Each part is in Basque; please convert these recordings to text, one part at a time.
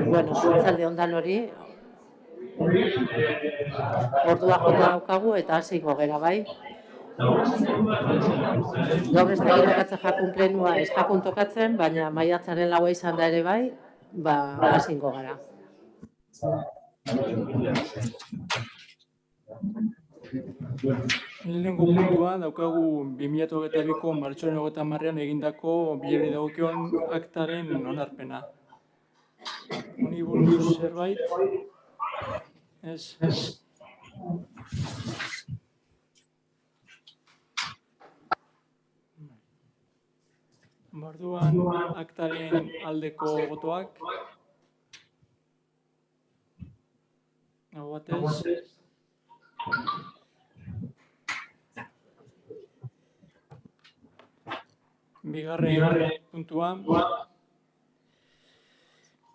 Bueno, arratsalde ondan hori. Ordua jota daukagu eta hasiko gera, bai? Gaur ez dakit tokatzen jakun plenua, ez jakun tokatzen, baina maiatzaren 4 izan da ere bai, hasiko gara. Lehenengo puntua daukagu 2022ko martxoaren 30ean egindako bilerari dagokion aktaren onarpena. Honi buruz zerbait? Ez. Orduan aktaren aldeko botoak. Aho batez. Bigarren puntua.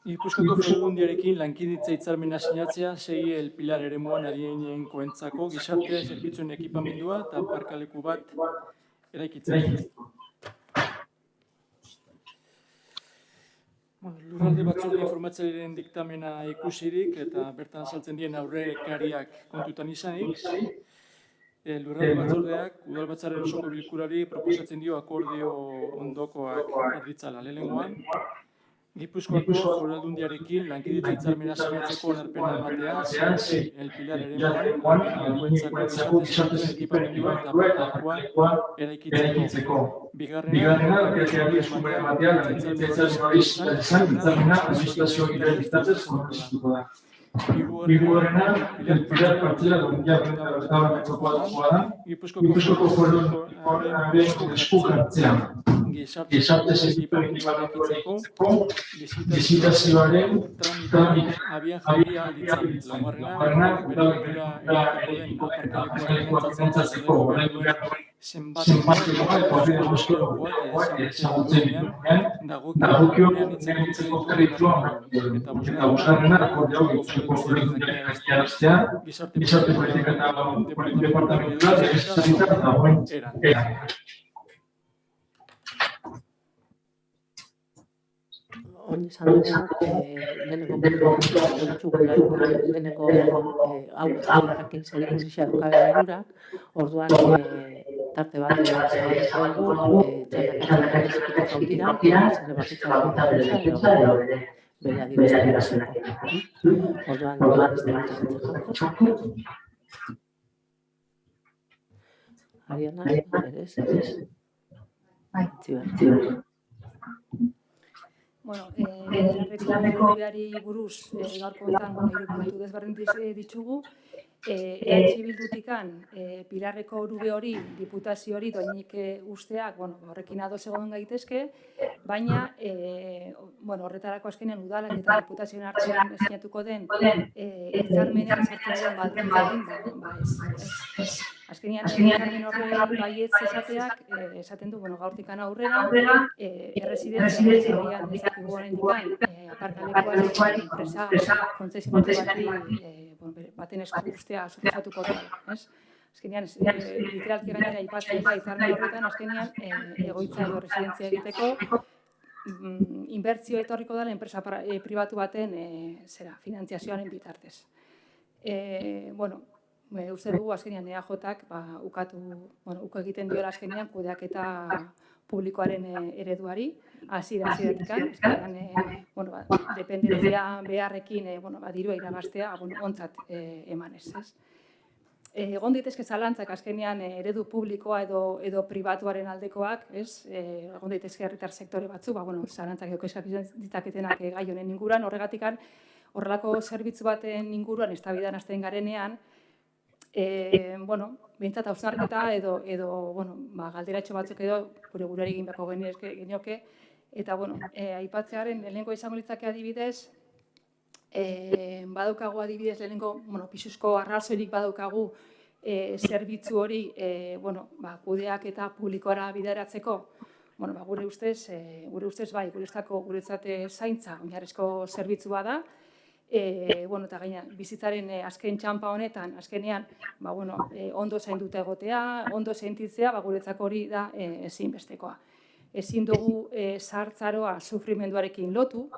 Gipuzkoako Foru Aldundiarekin lankidetza hitzarmena sinatzea El Pilar eremuan adinekoentzako gizarte zerbitzuen ekipamendua eta aparkaleku bat eraikitzea. Lurralde batzorde informatzailearen diktamena ikusirik eta bertan azaltzen diren aurrekariak kontutan izanik, Lurralde batzordeak udalbatzaren osoko bilkurari proposatzen dio akordio ondokoak erditzala. Lehenengoan, Gipuzkoako Foru Aldundiarekin lankidetza hitzarmena sinatzeko onarpena ematea, El Pilar eremuan adinekoentzako gizarte zerbitzuen ekipamendua eta aparkalekua eraikitzeko. Bigarrena, aurrekariari eskubide ematea lankidetza hitzarmena administrazioaren bitartez formalizatuko da. Hirugarrena, El Pilar partida Aldundia bertakoa da, Gipuzkoako Foru Aldundiaren esku hartzea. Gizarte zerbitzuen ekipamenduarekin bizitazioaren tramite abian jarri ahal ditzan. Laugarrena, aparkalekua eraikitzeko zenbateko ezagutzen dituenean dagokion eraikitzeko kreditua eta bosgarrena akordioa Gipuzkoako Foru Aldundiaraztea gizarte politika eta departamentua deszentralizatua dagoen eran. Oin esan dugu, lehenengo aurrekin zerikusia dukabela hirurak, orduan tarte bat zabalduko dugu, txandakatzen ezikituko dira, zere bakitza edo bere adierazteko. Orduan, ez da batzatzen. Ariana, berez? Itziber. Bueno, Pilarreko bideari buruz gaurko honetan hiru puntu desberdin ditugu. Bildutikan Pilarreko orube hori, diputazio hori doinik usteak, horrekin ados egon gaitezke, baina horretarako azkenean udalak eta diputazioen artean sinatuko den hitzarmenean sartzen den baldintzarekin, ez. Azkenean, hitzarmen horre baietz esateak, esaten du, gaurtikan aurrera, erresidentzia horian ezakigu horrendikan, aparkalekuan enpresa kontzesionatu baten esku ustea suposatuko dela, ez? Azkenean, literalki gainera aipatzen da hitzarmen horretan, azkenean, egoitza edo residentzia egiteko, inbertzio etorriko dela enpresa pribatu baten finantziazioaren bitartez. Uste dugu azkenean EAJak uko egiten diola azkenean kudeaketa publikoaren ereduari, hasiera-hasieratik, dependentzia beharrekin dirua irabaztea ontzat emanez. Egon ditezke zalantzak azkenean eredu publikoa edo pribatuaren aldekoak, egon ditezke herritar sektore batzu, zalantzak edo kezkak ditaketenak gai honen inguruan, horregatik horrelako zerbitzu baten inguruan eztabaidan hasten garenean, behintzat hausnarketa edo galderatxo batzuk edo gure buruari egin beharko genioke. Eta, aipatzearen lehenengo izango litzake adibidez, badaukagu adibidez lehenengo, pisuzko arrazoirik badaukagu zerbitzu hori, kudeak eta publikoara bideratzeko, gure ustez bai, guretzat zaintza oinarrizko zerbitzua da, eta gaina, bizitzaren azken txanpa honetan, azkenean, ondo zainduta egotea, ondo sentitzea, guretzako hori da ezinbestekoa. Ezin dugu zahartzaroa sufrimenduarekin lotu,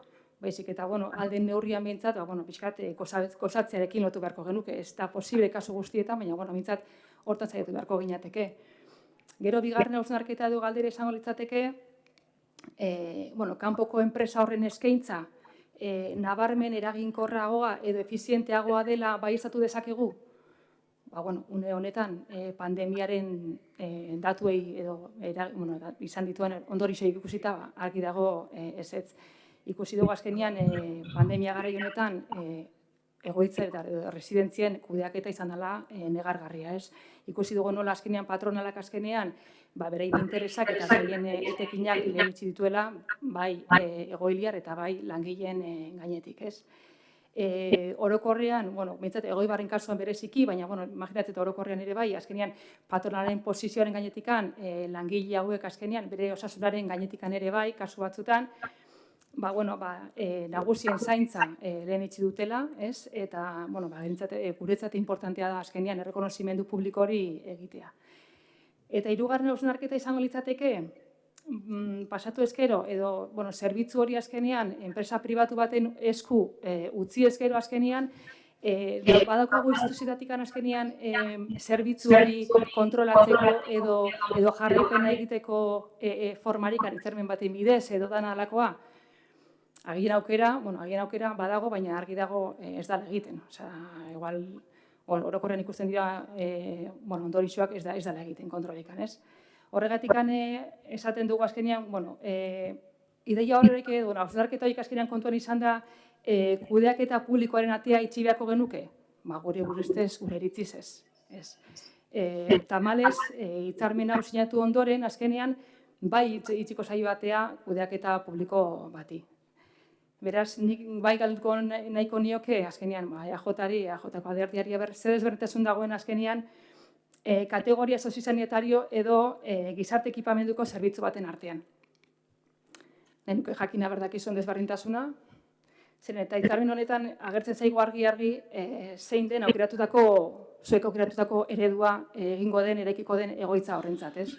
baizik eta, alden neurrian behintzat, pixkat, kosatzearekin lotu beharko genuke, ez da posible kasu guztietan, baina, behintzat, hortan zaitu beharko ginateke. Gero, bigarren hausnarketa edo galdera izango litzateke, kanpoko enpresa horren eskaintza, nabarmen eraginkorragoa edo efizienteagoa dela baieztatu dezakegu? Une honetan, pandemiaren datuei edo izan dituen ondorioak ikusita argi dago ezetz. Ikusi dugu azkenean pandemia garai honetan egoitza eta residentzien kudeaketa izan dela negargarria, ez? Ikusi dugu nola azkenean patronalak azkenean berein interesak eta bereien etekinak lehentsi dituela bai egoiliar eta bai langileen gainetik, ez? Orokorrean, behintzat Egoibarren kasuan bereziki, baina imaginatzen orokorrean ere bai, azkenean patronalaren posizioaren gainetikan langile hauek azkenean bere osasunaren gainetikan ere bai, kasu batzutan, nagusien zaintza lehentsi dutela, ez? Eta, guretzat importantea da azkenean errekonozimendu publiko hori egitea. Eta hirugarren hausnarketa izango litzateke, pasatu ezkero, edo, zerbitzu hori azkenean, enpresa pribatu baten esku utzi ezkero azkenean, badaukagu instituzioetatik azkenean zerbitzu hori kontrolatzeko edo jarraipena egiteko formarik hitzarmen baten bidez edo dana alakoa. Agian aukera badago, baina argi dago ez dela egiten. Igual, orokorrean ikusten dira ondorioak ez dela egiten kontrolikan, ez? Horregatik esaten dugu azkenean, ideia horrek edo hausnarketa horiek azkenean kontuan izan da kudeaketa publikoaren atea itxi beharko genuke? Gure ustez, gure iritziz ez. Tamalez, hitzarmen hau sinatu ondoren, azkenean, bai itxiko zaio batea kudeaketa publiko bati. Beraz, nik bai galduko nahiko nioke, azkenean, EAJ-ari, EAJ-ko alderdiari zer desberdintasun dagoen azkenean, kategoria soziosanitario edo gizarte ekipamenduko zerbitzu baten artean. Nenuke jakina berdakizuen desberdintasuna, zen eta hitzarmen honetan agertzen zaigu argi zein den zuek aukeratutako eredua egingo den, eraikiko den egoitza horrentzat, ez?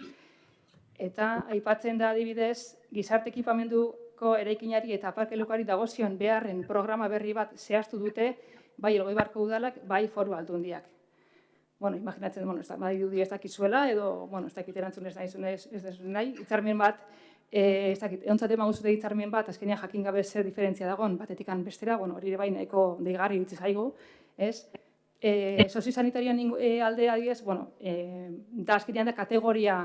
Eta aipatzen da adibidez, gizarte ekipamenduko eraikinari eta parkelekari dagozion beharren programa berri bat zehaztu dute, bai Elgoibarko udalak, bai Foru Aldundiak. Imaginatzen, bai dudi ez dakizuela, edo, ez dakit erantzun ez nahi, hitzarmen bat, ez dakit, eontzat emango zute hitzarmen bat, azkenean jakin gabe zer diferentzia dagoen, batetikan bestera, hori ere bai nahiko deigarri ditzi zaigu, ez? Soziosanitarioan aldea adibidez, da azkenean da kategoria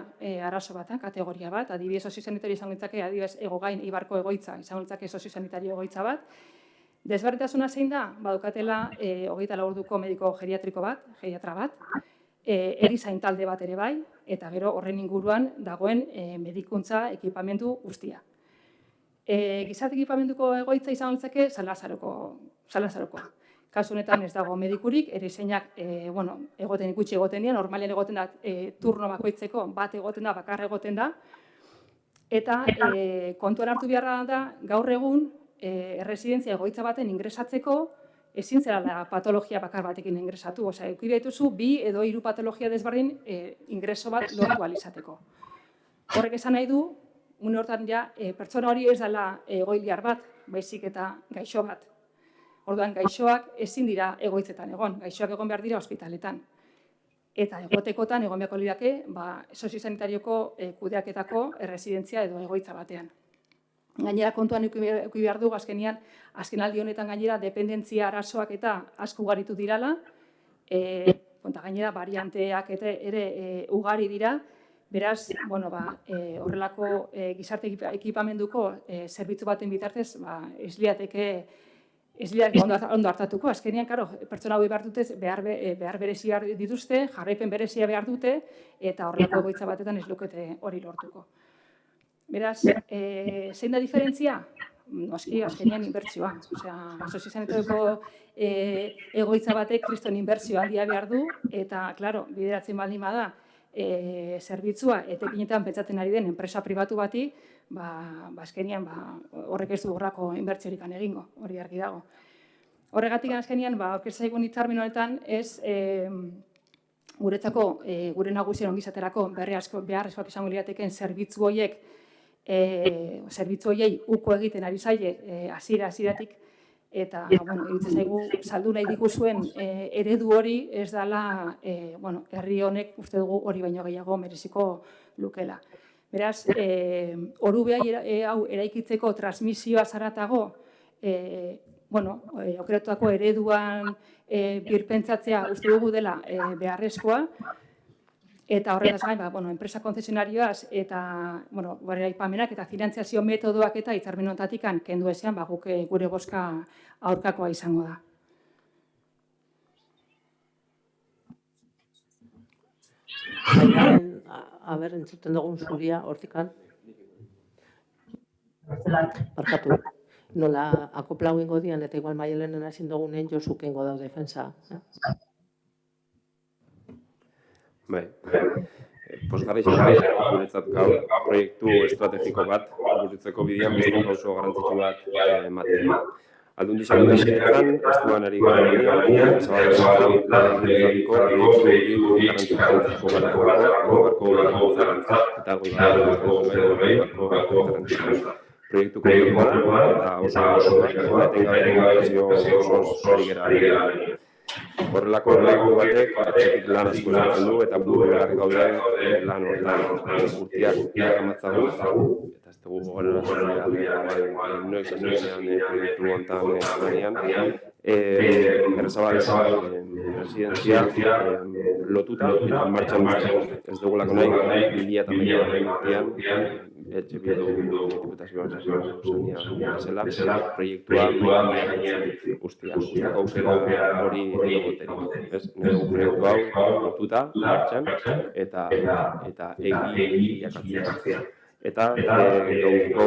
arazo bat, kategoria bat, adibidez soziosanitario izango litzake, adibidez Egogain Eibarko egoitza, izango litzake soziosanitario egoitza bat. Desberdintasuna zein da, badukatela 24 orduko mediko geriatra bat, erizain talde bat ere bai, eta gero horren inguruan dagoen medikuntza ekipamendu guztia. Gizarte ekipamenduko egoitza izango litzake Salazarokoa. Kasu honetan ez dago medikurik, erizainak gutxi egoten dira, normalen egoten da turno bakoitzeko, bat egoten da, bakarra egoten da, eta kontuan hartu beharra da, gaur egun, erresidentzia egoitza baten ingresatzeko, ezin zela patologia bakar batekin ingresatu. Osea, eduki dituzu 2 edo 3 patologia desberdin ingreso bat lortu ahal izateko. Horrek esan nahi du, une hortan ja, pertsona hori ez dela egoiliar bat, baizik eta gaixo bat. Orduan, gaixoak ezin dira egoitzetan egon, gaixoak egon behar dira ospitaletan. Eta egotekotan egon beharko lirateke, soziosanitarioko kudeaketako erresidentzia edo egoitza batean. Gainera kontuan eduki behar dugu azkenaldi honetan gainera dependentzia arazoak eta asko ugaritu dirala, gainera varianteak ere ugari dira, beraz, horrelako gizarte ekipamenduko zerbitzu baten bitartez, ez lirateke ez dira ondo hartatuko. Azkenean, karo, pertsona hauek behar berezia dituzte, jarraipen berezia behar dute, eta horrelako egoitza batetan ez lukete hori lortuko. Beraz, zein da diferentzia? Noski, azkenean inbertsioa. Osea, sozializanetako egoitza batek kriston inbertsio handia behar du, eta, klaro, bideratzen baldin bada, zerbitzua etekinetan pentsatzen ari den enpresa pribatu bati, azkenean horrek ez du horrako inbertsiorik egingo, hori argi dago. Horregatik azkenean, aurkeztu zaigun hitzarmen honetan, ez guretzako, gure nagusien ongizaterako beharrezkoak izango lirateken zerbitzu horiei uko egiten ari zaie hasieratik, eta, iruditzen zaigu, saldu nahi dikuzuen eredu hori ez dela, herri honek uste dugu hori baino gehiago mereziko lukela. Beraz, orube hau eraikitzeko transmisioa zaratago, aukeratutako ereduan birpentsatzea uste dugu dela beharrezkoa, eta horretaz gain, enpresa konzesionarioaz eta gure aipamenak eta finantziazio metodoak eta hitzarmen honetatik kendu ezean, guk gure bozka aurkakoa izango da. Aber, entzuten dugun zuria, hortikan. Barkatu, nola akoplau ingo dian, eta igual Maialenen ezin dugunen Josuk ingo dau defensa. Bai, posgarri izan guretzat gaur proiektu estrategiko bat guretzeko bidean biztan pauso garrantzitsu bat ematen. Aldun dizan dizietan, estuan ari garen zabaltzen laguntzariko proiektu garrantzitsuko eta proiektu komunikoa eta oso horrelako proiektu batek atzetik lan asko zaten du eta buru beharri gaude lan urtiak eramatzagu eta ez dugu gogorera noiz azuzean proiektu hontan lanean. Berrezabal residentzia lotuta eta martxan ez dugulako nahi 2008 urtean etxe bildu diputazioan zela proiektua guztiak aukera hori egoterik. Proiektu hau lotuta, martxan eta egi jakatzea. Eta gaurko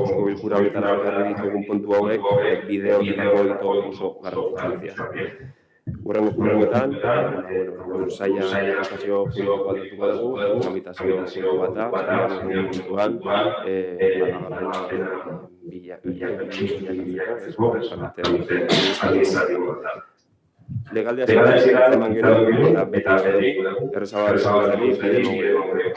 osko bilkura honetara ekarri ditugun puntu hauek bide honetako ditu oso garrantzitsuak dira. Hurrengo puntuetan, saila espazio publiko bat hartuko dugu, tramitazio publiko bata, puntuan, legaldea zeratzen eman gero eta beta errezabarri bide mogure.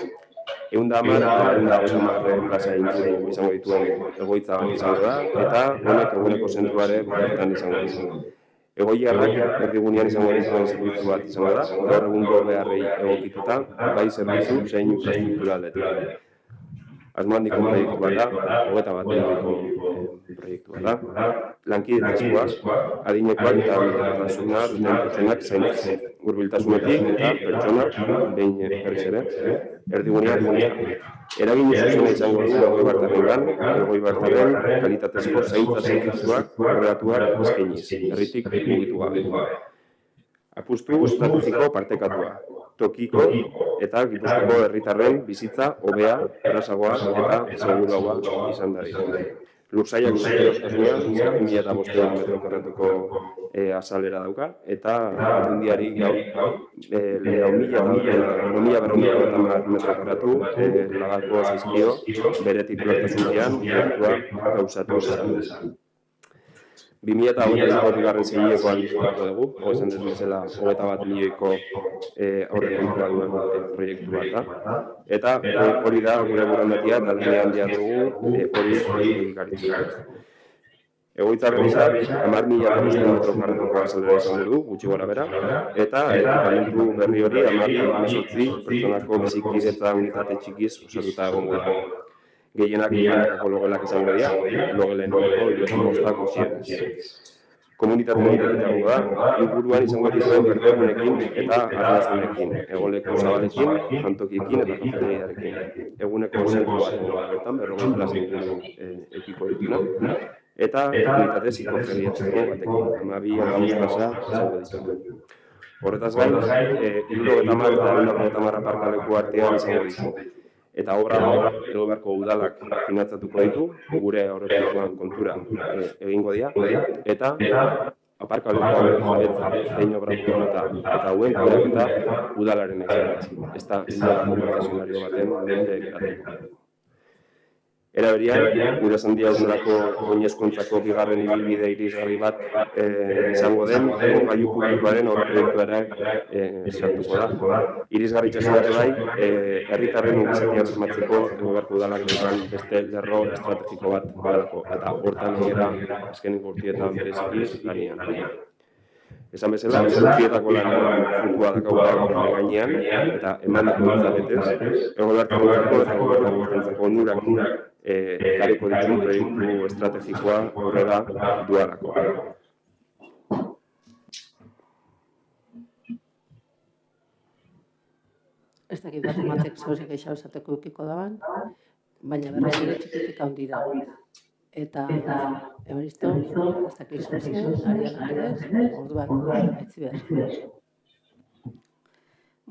Eunda plaza izango dituen egoitza izango da, eta honek eguneko zentroare bertan izango izango. Egoiarrak erdigunean izango dituen zerbitzu bat izango da, gaur egungo beharrei egokituta, bai zerbitzu zein infrastruktura aldetik. Asmohandiko proiektu bat da, 21 proiektua da. Lankidetasunak, adinekoak eta pertsonak pertsonak zaintzen. Hurbiltasunetik eta pertsonak behin berriz ere, erdigunean eragin zuzena izango du Elgoibartarren kalitatezko zaintza zerbitzuak aurreratuak eskainiz, herritik mugitu gabe. Apustu estrategiko partekatua, tokiko eta Gipuzkoako herritarren bizitza hobea, errazagoa eta seguruagoa izan dadin. Lursaiak zuzerostasunean 2005 metro karratuko azalera dauka, eta aldundiari gaur 9.000 metro karratu lagako zaizkio bere titulartasunean proiektua gauzatu izan. 2008 zigilekoan izango dugu, izan dut bezala 21 milioiko aurrekontua duen proiektu bat da. Eta hori da gure borondatea eta lanean diadugu hori egikaritzen. Egoitza berrizak 10.000 metro karratuko azaldera izango du, gutxi gora bera, eta ekipamentu berri hori 10.000 pertsonako bizikidetza unitate txikiz osatuta egongo da. Gehienak logelak izango dira, logelen mostak guztien. Komunitate egiteko da, inguruan izango dituen berdegunekin eta arrazunekin, egoleko zabalekin, jantokiekin eta kafeteriarekin. Eguneko zentru bat bertan, 40 plaza inguru ekiko dituna. eta unitate psikogeriatriko batekin, 12 aldiz tasa izango ditu. Horretaz gain, 70 eta 150 aparkaleku artean izango ditu. Eta obra edo beharko udalak finantzatuko ditu, gure aurrekontuan kontura egingo dira, eta aparkaleku jabetza, zein obra pilota eta hauen kudeaketa udalaren izan. Ez da kontzesionario baten menpe geratuko. Era berean, gure Sandia Udalako oinezkontzako bigarren ibilbide irisgarri bat izango den, gailu publikoaren aurreproiektuara sartuko da. Irisgarritasuna ere bai, herritarren ongizatea bermatzeko beharko udalak duen beste lerro estrategiko bat badako, eta hortan gara azkeneko urtietan bereziki lanean. Esan bezala, urtietako lan funkua dakauta gainean, eta emandako betez, egobertaguntzako eta egobertaguntzako onurak ekarriko dituen proiektu estrategikoa horrela dualako. Ez dakit bat ematek zauzek eixau esateko ukiko daban, baina berriz ere txikitik handira. Eta, Evaristo, ez dakit zauzen, arian akedez, orduan, aitzi behar.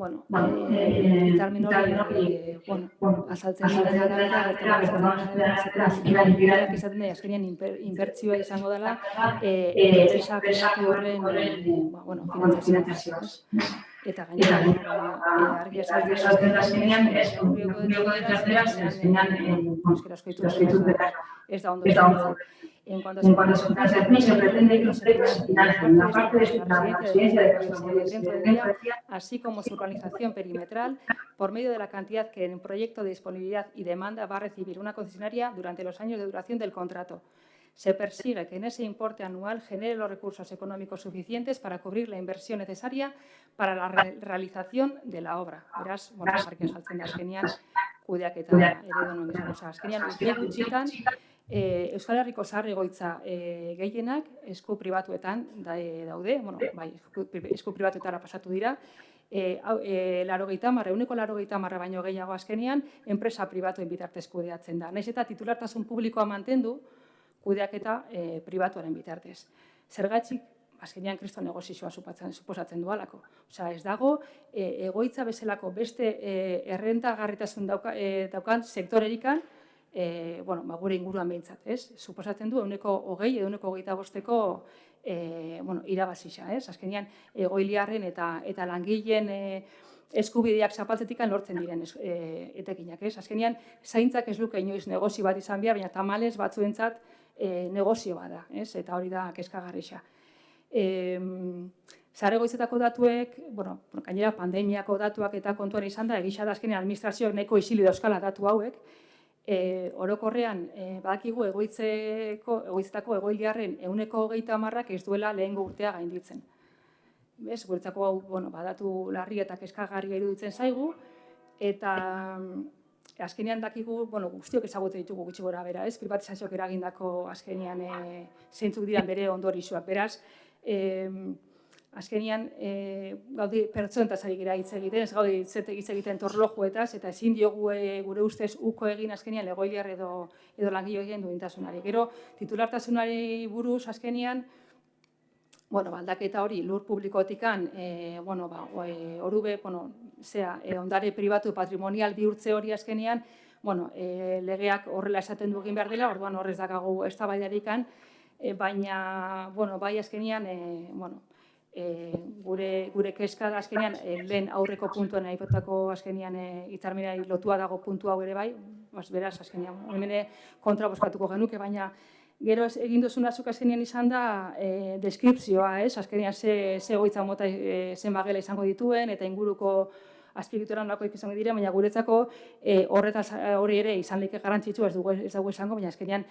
Bueno, hitzarmen hori, azaltzen duen arabera, izaten da, azkenean inbertsioa izango dela, enpresa pribatu horren finantzazioa. Eta gainera, argi azaltzen da azkenean, ez da ondo izan. En cuanto a se pretende que los sectores financien la parte de la residencia de personas dentro de ella, así como su organización perimetral, por medio de la cantidad que en el proyecto de disponibilidad y demanda va a recibir una concesionaria durante los años de duración del contrato. Se persigue que en ese importe anual genere los recursos económicos suficientes para cubrir la inversión necesaria para la realización de la obra. Beraz, parke saltzen da azkenean, kudeaketa eredu non izango. Azkenean, gutxitan, Euskal Herriko zahar egoitza gehienak esku pribatuetan daude, esku pribatuetara pasatu dira, euneko 90 baino gehiago azkenean, enpresa pribatuen bitartez kudeatzen da. Nahiz eta titulartasun publikoa mantendu, kudeaketa pribatuaren bitartez. Zergatik, azkenean kristo negozioa suposatzen dualako. Osea, ez dago, egoitza bezalako beste errentagarritasun daukan sektorerikan, gure inguruan behintzat, ez? Suposatzen du, euneko 20, euneko 25-ko irabazisa, ez? Azkenean, egoiliarren eta langileen eskubideak zapaltzetik lortzen diren etekinak, ez? Azkenean, zaintzak ez luke inoiz negozio bat izan behar, baina tamalez batzuentzat negozio bada, ez? Eta hori da kezkagarria. Zahar egoitzetako datuek, gainera pandemiako datuak eta kontuan izan da, egisa da azkenean administrazioak nahiko isili dauzkala datu hauek, orokorrean badakigu egoitzetako egoiliarren euneko 30-ak ez duela lehengo urtea gainditzen. Guretzako hau badatu larri eta kezkagarria iruditzen zaigu, eta azkenean dakigu, guztiok ezagutzen ditugu gutxi gora bera, privatizazioak eragindako azkenean zeintzuk diran bere ondorioak. Beraz, azkenean gaudi pertsonetaz ari gira hitz egiten, ez gaudi hitz egiten torlojuetaz, eta ezin diogu gure ustez uko egin azkenean egoiliar edo langile egin duintasunari. Gero, titulartasunari buruz azkenean, aldaketa hori lur publikotikan, orube, ondare pribatu patrimonial bihurtze hori azkenean, legeak horrela esaten du egin behar dela, orduan horrez dakagu eztabaidarikan, baina, bai azkenean, gure kezka da azkenean, lehen aurreko puntuan aipatutako azkenean hitzarmenari lotua dago puntu hau ere bai, beraz azkenean, hemen kontra bozkatuko genuke, baina gero egin duzun azuk azkenean izan da deskripzioa, azkenean ze egoitza mota zenbagela izango dituen, eta inguruko azpiegitura nolakoak izango dira, baina guretzako hori ere izan leke garrantzitsua ez dugu izango, baina azkenean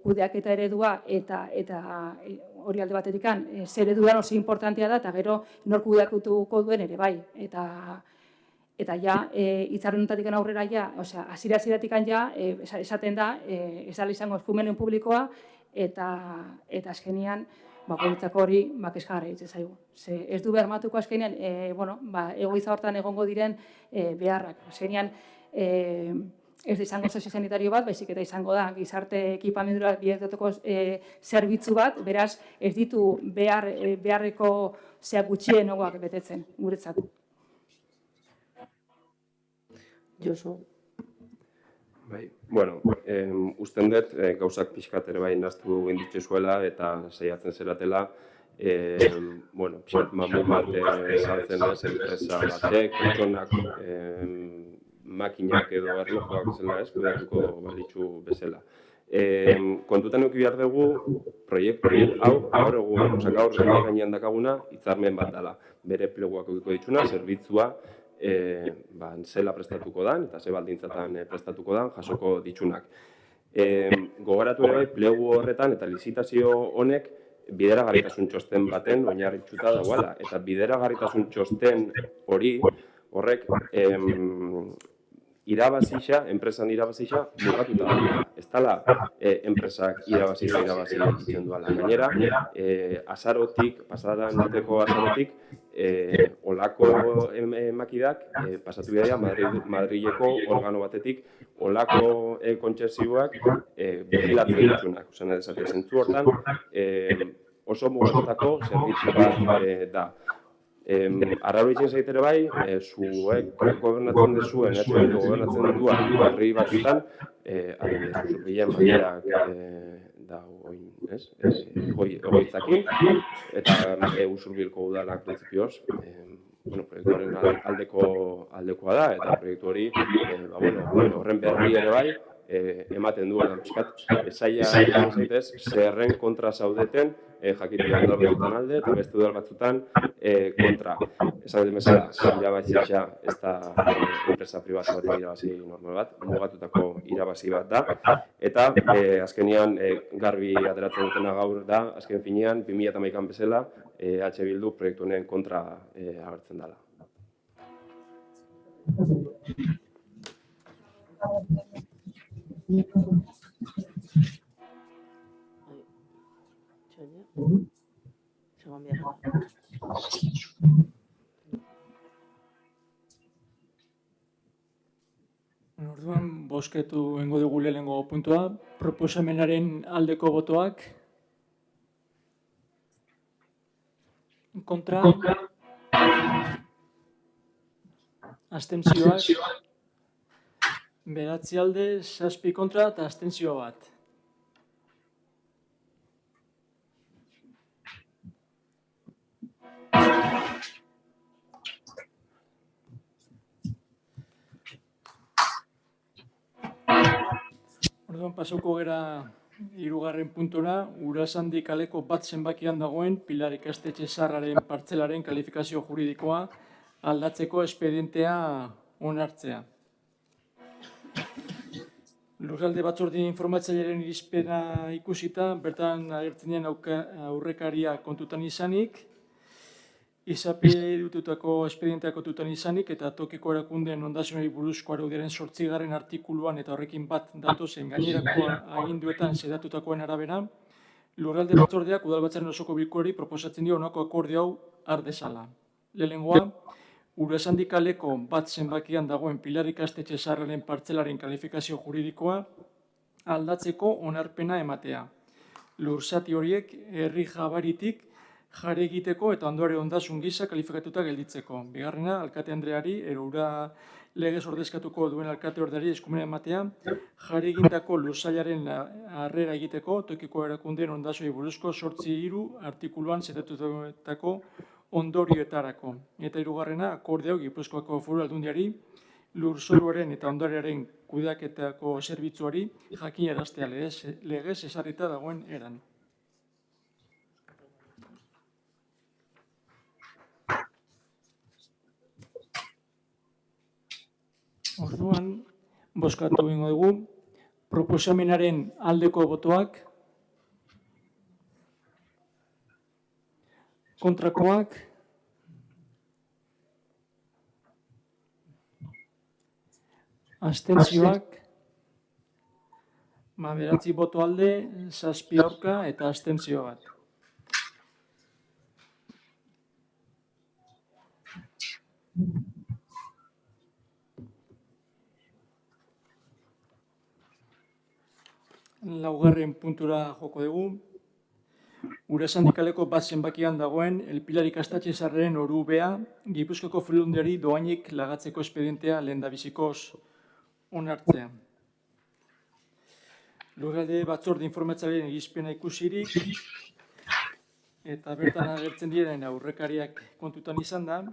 kudeaketa eredua eta hori alde batetikan zer ereduan oso importantea da, eta gero nor kudeatuko duen ere bai. Eta ja, hitzarmenetatik aurrera ja, hasiera-hasieratik ja, esaten da, ez dela izango eskumenen publikoa, eta azkenean, guretzako hori kezkagarria iruditzen zaigu. Ez du bermatuko azkenean, egoitza hortan egongo diren beharrak. Azkenean, ez da izango soziosanitario bat, baizik eta izango da gizarte ekipamendura bideratuko zerbitzu bat, beraz ez ditu beharreko gutxienokoak betetzen guretzat. Josu. Bai, bueno, usten dut gauzak pixkat ere bai naztu inditzezuela eta saiatzen zeratela, bueno, pixkat mamun bat saltzen ez enpresa batek, pertsonak makinak edo erlojuak zela ez, kudeatuko balitzu bezala. Kontutan eduki behar dugu, proiektu hau, gaur egun, gaur gainean dakaguna, hitzarmen bat dela. Bere pleguak edukiko dituna, zerbitzua, zela prestatuko dan, eta ze baldintzatan prestatuko dan, jasoko ditsunak. Gogoratu ere bai, plegu horretan eta lizitazio honek bideragarritasun txosten baten oinarritxuta dagoela. Eta bideragarritasun txosten horrek irabazixa, enpresan irabazixa, bukatuta da. Ez dela enpresak irabazi egiten duela. Gainera, azarotik, pasadan urteko azarotik, olako makidak pasatu bidea Madrileko organo batetik olako kontzesioak bilatzen ditzunak. Ozen edezatik, zentzu hortan oso mugatutako zerbitzu bat da. Arraro itzen zaitere bai, zuek gobernatzen dezuen, gobernatzen duan herri batzutan, adibidez, Usurbilen banderak da egoitzakin, eta Usurbilko udalak printzipioz, proiektuaren aldekoa da, eta proiektu hori horren berri ere bai, ematen du, esaia zaitez, zerren kontra zaudeten, jakitea udal batzutan alde, eta beste udal batzutan kontra. Esan dut bezala, irabazia ez da enpresa pribatu bat irabazi normal bat, mugatutako irabazi bat da, eta azkenian garbi ateratzen dutena gaur da, azken finean, 2011an bezala, H. Bildu proiektu honen kontra agertzen dela. Orduan, bozketu egingo dugu lehenengo puntua, proposamenaren aldeko botoak, kontra, abstentzioak, 9 alde, 7 kontra eta abstentzio bat. Orduan, pasauko gera 3. puntura, Urasandi kaleko bat zenbakian dagoen Pilar ikastetxe zaharraren partzelaren kalifikazio juridikoa aldatzeko espedientea onartzea. Lurralde batzordien informatzailearen irizpena ikusita, bertan agertzen den aurrekaria kontutan izanik, izapide dututako espedientea kontutan izanik, eta tokiko erakundeen ondazionari buruzko araudiaren 8. artikuluan eta horrekin bat datozen gainerako aginduetan zedatutakoen arabera, lurralde batzordeak udalbatzaren osoko bilkurari proposatzen dio honako akordio hau har dezala. Lehenengoa, Urasandi kaleko bat zenbakian dagoen Pilar ikastetxe zaharraren partzelaren kalifikazio juridikoa aldatzeko onarpena ematea. Lurzati horiek herri jabaritik jare egiteko eta ondore ondasun gisa kalifikatuta gelditzeko. Bigarrena, alkate Andreari, ura legez ordezkatuko duen alkate ordeari eskumena ematea, jare egindako lursailaren harrera egiteko, tokiko erakundeen ondasoi buruzko 8.3 artikuluan zetatutako ondorioetarako. Eta 3. akordeo Gipuzkoako Foru Aldundiari lurzoruaren eta ondorearen kudeaketako zerbitzuari jakinaraztea legez ezarrita dagoen eran. Orduan, bozkatu egingo dugu, proposamenaren aldeko botoak, kontrakoak, abstentzioak, 9 boto alde, 7 aurka eta abstentzio bat. laugarren puntura joko dugu. Ura sindikaleko bat zenbakian dagoen El Pilar ikastetxe sarreren orubea Gipuzkoako Foru Aldundiari dohainik lagatzeko espedientea lehendabizikoz onartzea. Lurralde batzorde informatzailearen irizpena ikusirik eta bertan agertzen diren aurrekariak kontutan izan da,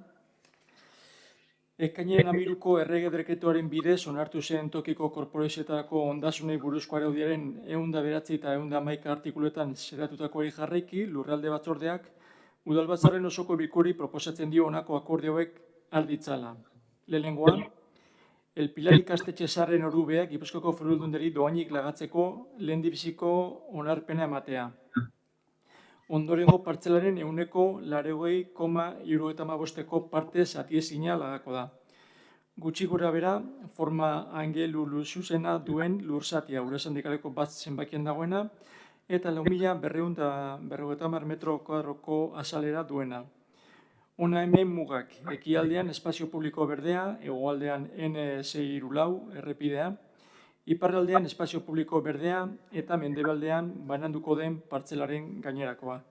ekainaren 13ko errege dekretuaren bidez onartu zen tokiko korporazioetako ondasunei buruzko araudiaren 109 eta 111 artikuluetan xedatutakoari jarraiki, lurralde batzordeak udalbatzarren osoko bilkuri proposatzen dio honako akordioek arditzala. Lehenengoa, El Pilar ikastetxe sarreren orubeak Gipuzkoako Foru Aldundiari dohainik lagatzeko lehendabiziko onarpena ematea. Ondorengo partzelaren 180,75ko parte zatiezina lagako da. Gutxi gora bera, forma angelu zuzena duen lurzatia, ura sindikaleko bat zenbakian dagoena, eta 4.250 metro kuadroko azalera duena. Hona hemen mugak, ekialdean espazio publiko berdea, hegoaldean N634 errepidea, iparraldean espazio publiko berdea eta mendebaldean bananduko den partzelaren gainerakoa.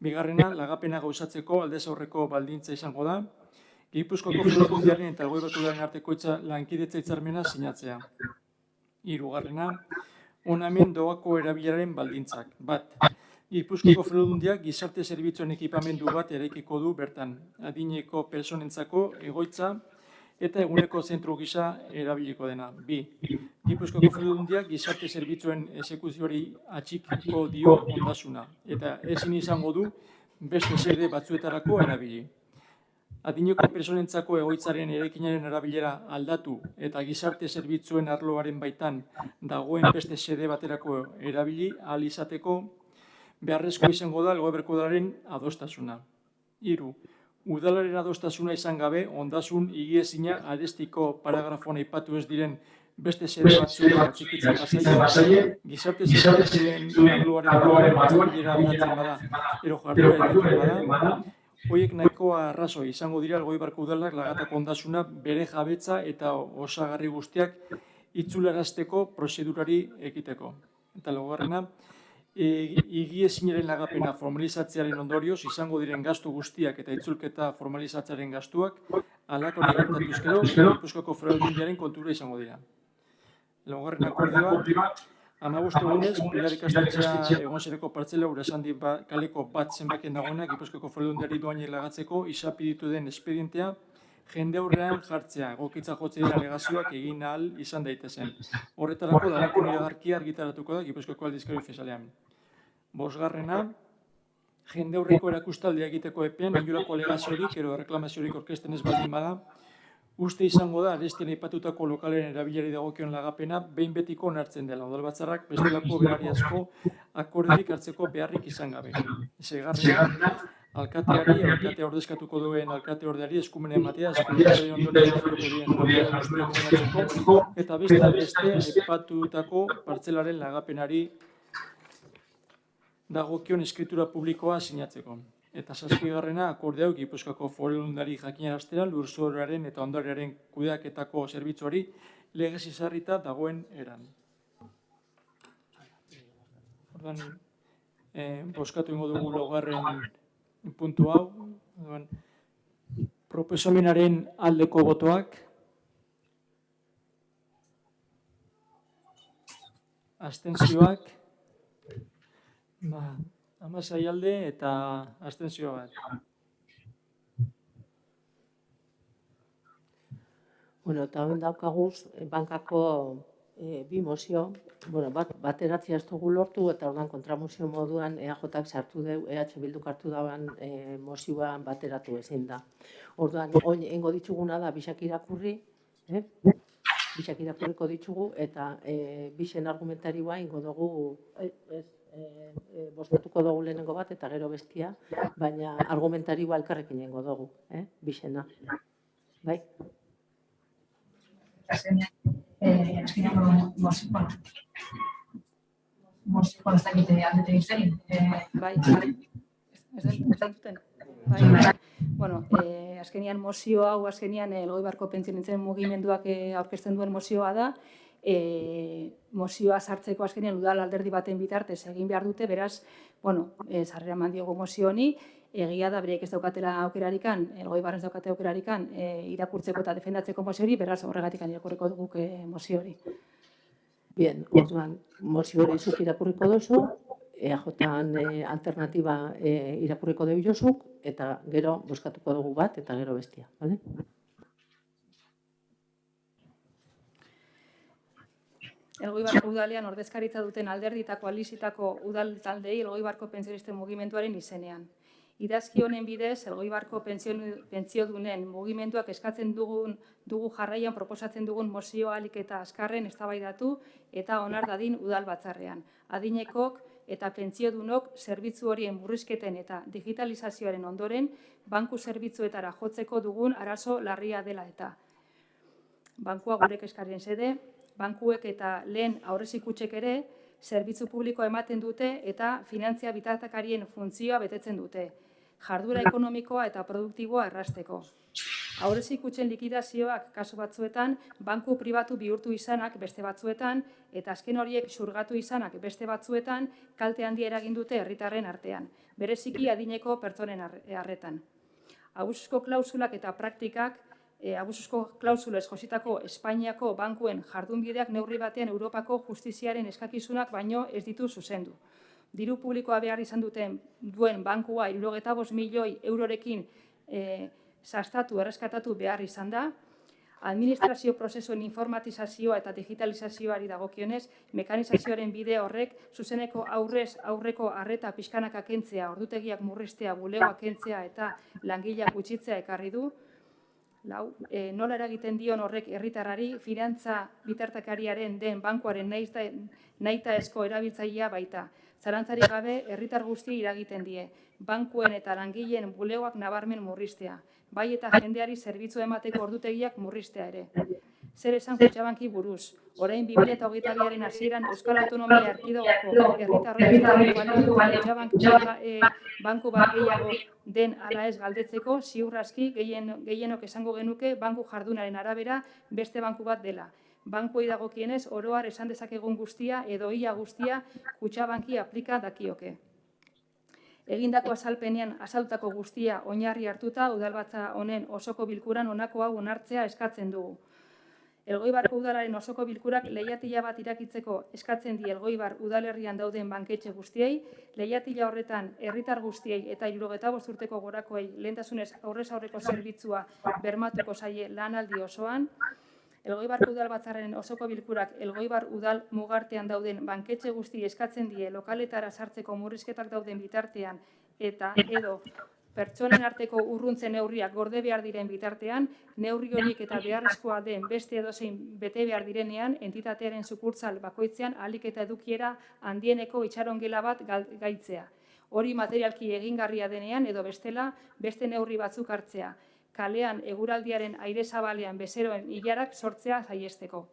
Bigarrena, lagapena gauzatzeko aldez aurreko baldintza izango da, Gipuzkoako Foru Aldundiaren eta Elgoibarko arteko lankidetza hitzarmena sinatzea. Hirugarrena, hona hemen doako erabileraren baldintzak. Bat, Gipuzkoako Foru Aldundiak gizarte zerbitzuen ekipamendu bat eraikiko du bertan, adineko personentzako egoitza eta eguneko zentru gisa erabiliko dena. Bi, Gipuzkoako Foru Aldundiak gizarte zerbitzuen exekuzioari atxikiko dio ondasuna, eta ezin izango du beste sede batzuetarako erabili. Adineko personentzako egoitzaren eraikinaren erabilera aldatu eta gizarte zerbitzuen arloaren baitan dagoen beste sede baterako erabili ahal izateko beharrezko izango da Elgoibarko udalaren adostasuna. Hiru, udalaren adostasuna izan gabe ondasun higiezina arestiko paragrafoan aipatu ez diren beste sede batzuk atxikitzen bazaie, gizarte zerbitzuen arloaren batzukera aldatzen bada, ero jarduera bada, horiek nahikoa arrazoi izango dira Elgoibarko udalak lagatako ondasuna bere jabetza eta osagarri guztiak itzularazteko prozedurari ekiteko. Eta laugarrena, higiezinaren lagapena formalizatzearen ondorioz izango diren gastu guztiak eta itzulketa formalizatzearen gastuak halako gertatuz gero Gipuzkoako Foru Aldundiaren kontura izango dira. Laugarren akordioa, 15 egunez, Pilar ikastetxea egon zereko partzela Urasandi kaleko bat zenbakien dagoena Gipuzkoako Foru Aldundiari dohainik lagatzeko izapiditu den espedientea jende aurrean jartzea, egokitza jotze dira alegazioak egin ahal izan daitezen. Horretarako dagokien iragarkia argitaratuko da Gipuzkoako aldizkari ofizialean. Bosgarrena, jende aurreko erakustaldia egiteko epean inolako alegaziorik edo reklamaziorik aurkezten ez baldin bada, uste izango da arestian aipatutako lokalen erabilari dagokion lagapena behin betiko onartzen dela. Udalbatzarrak bestelako berariazko akordiorik hartzeko beharrik izan gabe. Seigarrena, alkatea ordezkatuko duen alkateordeari eskumena ematea espedientearen ondorioz hartuko diren jarduera guztiak onartzeko eta beste aipatutako partzelaren lagapenari dagokion eskritura publikoa sinatzeko. Eta zazpigarrena, akorde hau Gipuzkoako Foru Aldundiari jakinaraztera lurzoruaren eta ondarearen kudeaketako zerbitzuari legez ezarrita dagoen eran. Orduan, bozkatu ingo dugu laugarren puntu hau. Proposamenaren aldeko botoak, abstentzioak, 16 alde eta abstentzio bat. Eta hori daukaguz, bankako bi mozio, bateratzea ez dugu lortu, eta orduan kontramozio moduan EAJak sartu du, EH Bilduk hartu dagoen mozioan bateratu ezin da. Orduan, oingo dituguna da, bisak irakurri, bisak irakurriko ditugu, eta bisen argumentarioa ingo dugu, bozkatuko dugu lehenengo bat, eta gero bestia, baina argumentarioa elkarrekin ingo dugu, bisena. Bai? Azkenean mozioa ez dakite aldete izan. Bai, ez duten. Azkenean mozio hau, azkenean Elgoibarko pentsionistek mugimenduak aurkezten duen mozioa da, mozioa sartzeko azkenean udal alderdi baten bitartez egin behar dute, beraz, sarrera eman diogu mozio honi, egia da bereik ez daukatela aukerarikan, Elgoibarren ez daukate aukerarikan irakurtzeko eta defendatzeko mozio hori, beraz horregatik irakurriko dugu mozio hori. Bien, orduan, mozio hori zuk irakurriko duzu, EAJan alternatiba irakurriko dugu jozuk, eta gero bozkatuko dugu bat, eta gero bestia, bale? Elgoibarko udalean ordezkaritza duten alderdi eta koalizitako udal taldei Elgoibarko pentsionisten mugimenduaren izenean. Idazki honen bidez, Elgoibarko pentsiodunen mugimenduak eskatzen dugu jarraian proposatzen dugun mozioa ahalik eta azkarren eztabaidatu eta onar dadin udal batzarrean. Adinekok eta pentsiodunok zerbitzu horien murrizketen eta digitalizazioaren ondoren banku zerbitzuetara jotzeko dugun arazo larria dela eta. Bankua gure kezkarien xede, bankuek eta lehen aurrezikutsek ere zerbitzu publikoa ematen dute eta finantzia bitartekarien funtzioa betetzen dute. Jarduera ekonomikoa eta produktiboa errazteko. Aurrezikutxen likidazioak kasu batzuetan, banku pribatu bihurtu izanak beste batzuetan, eta azken horiek xurgatu izanak beste batzuetan, kalte handia eragin dute herritarren artean, bereziki adineko pertsonen arretan. Abusuzko klausulak eta praktikak, abusuzko klausulez jositako Espainiako bankuen jardunbideak neurri batean Europako justiziaren eskakizunak baino ez ditu zuzendu. Diru publikoa behar izan duen bankua 75 milioi eurorekin sastatu, erreskatatu behar izan da. Administrazio prozesuen informatizazioa eta digitalizazioari dagokionez, mekanizazioaren bide horrek zuzeneko aurreko arreta pixkanaka kentzea, ordutegiak murriztea, bulegoak kentzea eta langileak gutxitzea ekarri du. Nola eragiten dion horrek herritarrari, finantza bitartekariaren den bankuaren nahitaezko erabiltzailea baita. Zalantzarik gabe, herritar guzti eragiten die, bankuen eta langileen bulegoak nabarmen murriztea, bai eta jendeari zerbitzu emateko ordutegiak murriztea ere. Zer esan Kutxabanki buruz, orain 2022aren hasieran Euskal Autonomia Erkidegoko herritarren banku bat gehiago den ala ez galdetzeko, ziur aski gehienok esango genuke banku jardunaren arabera beste banku bat dela. Bankuei dagokienez, oroar esan dezakegun guztia edo ia guztia Kutxabanki aplika dakioke. Egindako azalpenean azaltutako guztia oinarri hartuta, udalbatza honen osoko bilkuran honako hau onartzea eskatzen dugu. Elgoibarko udalaren osoko bilkurak leihatila bat irakitzeko eskatzen die Elgoibar udalerrian dauden banketxe guztiei, leihatila horretan herritar guztiei eta 75 urteko gorakoei lehentasunez aurrez aurreko zerbitzua bermatuko zaie lanaldi osoan. Elgoibarko udalbatzarren osoko bilkurak Elgoibar udal mugartean dauden banketxe guzti eskatzen die lokaletara sartzeko murrizketak dauden bitartean eta edo pertsonen arteko urruntzen neurriak gorde behar diren bitartean, neurri horiek eta beharrezkoa den beste edozein bete behar direnean, entitatearen sukurtzal bakoitzean ahalik eta edukiera handieneko itxarongela bat gaitzea. Hori materialki egingarria denean edo bestela beste neurri batzuk hartzea. Kalean eguraldiaren aire zabalean bezeroen ilarak sortzea saihesteko.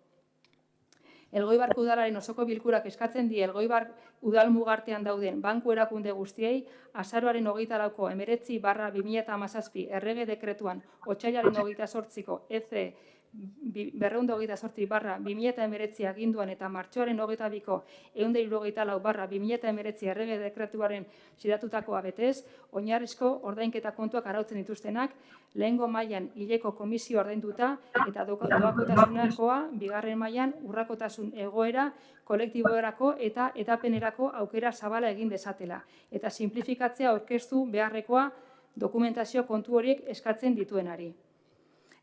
Elgoibarko udalaren osoko bilkurak eskatzen die Elgoibar udal mugartean dauden banku erakunde guztiei azaroaren 24ko 19/2017 errege dekretuan otsailaren 28ko EC 228/2019 aginduan eta martxoaren 22ko 174/2019 errege dekretuaren zidatutakoa betez, oinarrizko ordainketa kontuak arautzen dituztenak, lehengo mailan hileko komisio ordainduta eta doakotasunakoa, bigarren mailan urrakotasun egoera kolektiboerako eta etapenerako aukera zabala egin dezatela, eta simplifikatzea aurkeztu beharrekoa dokumentazio kontu horiek eskatzen dituenari.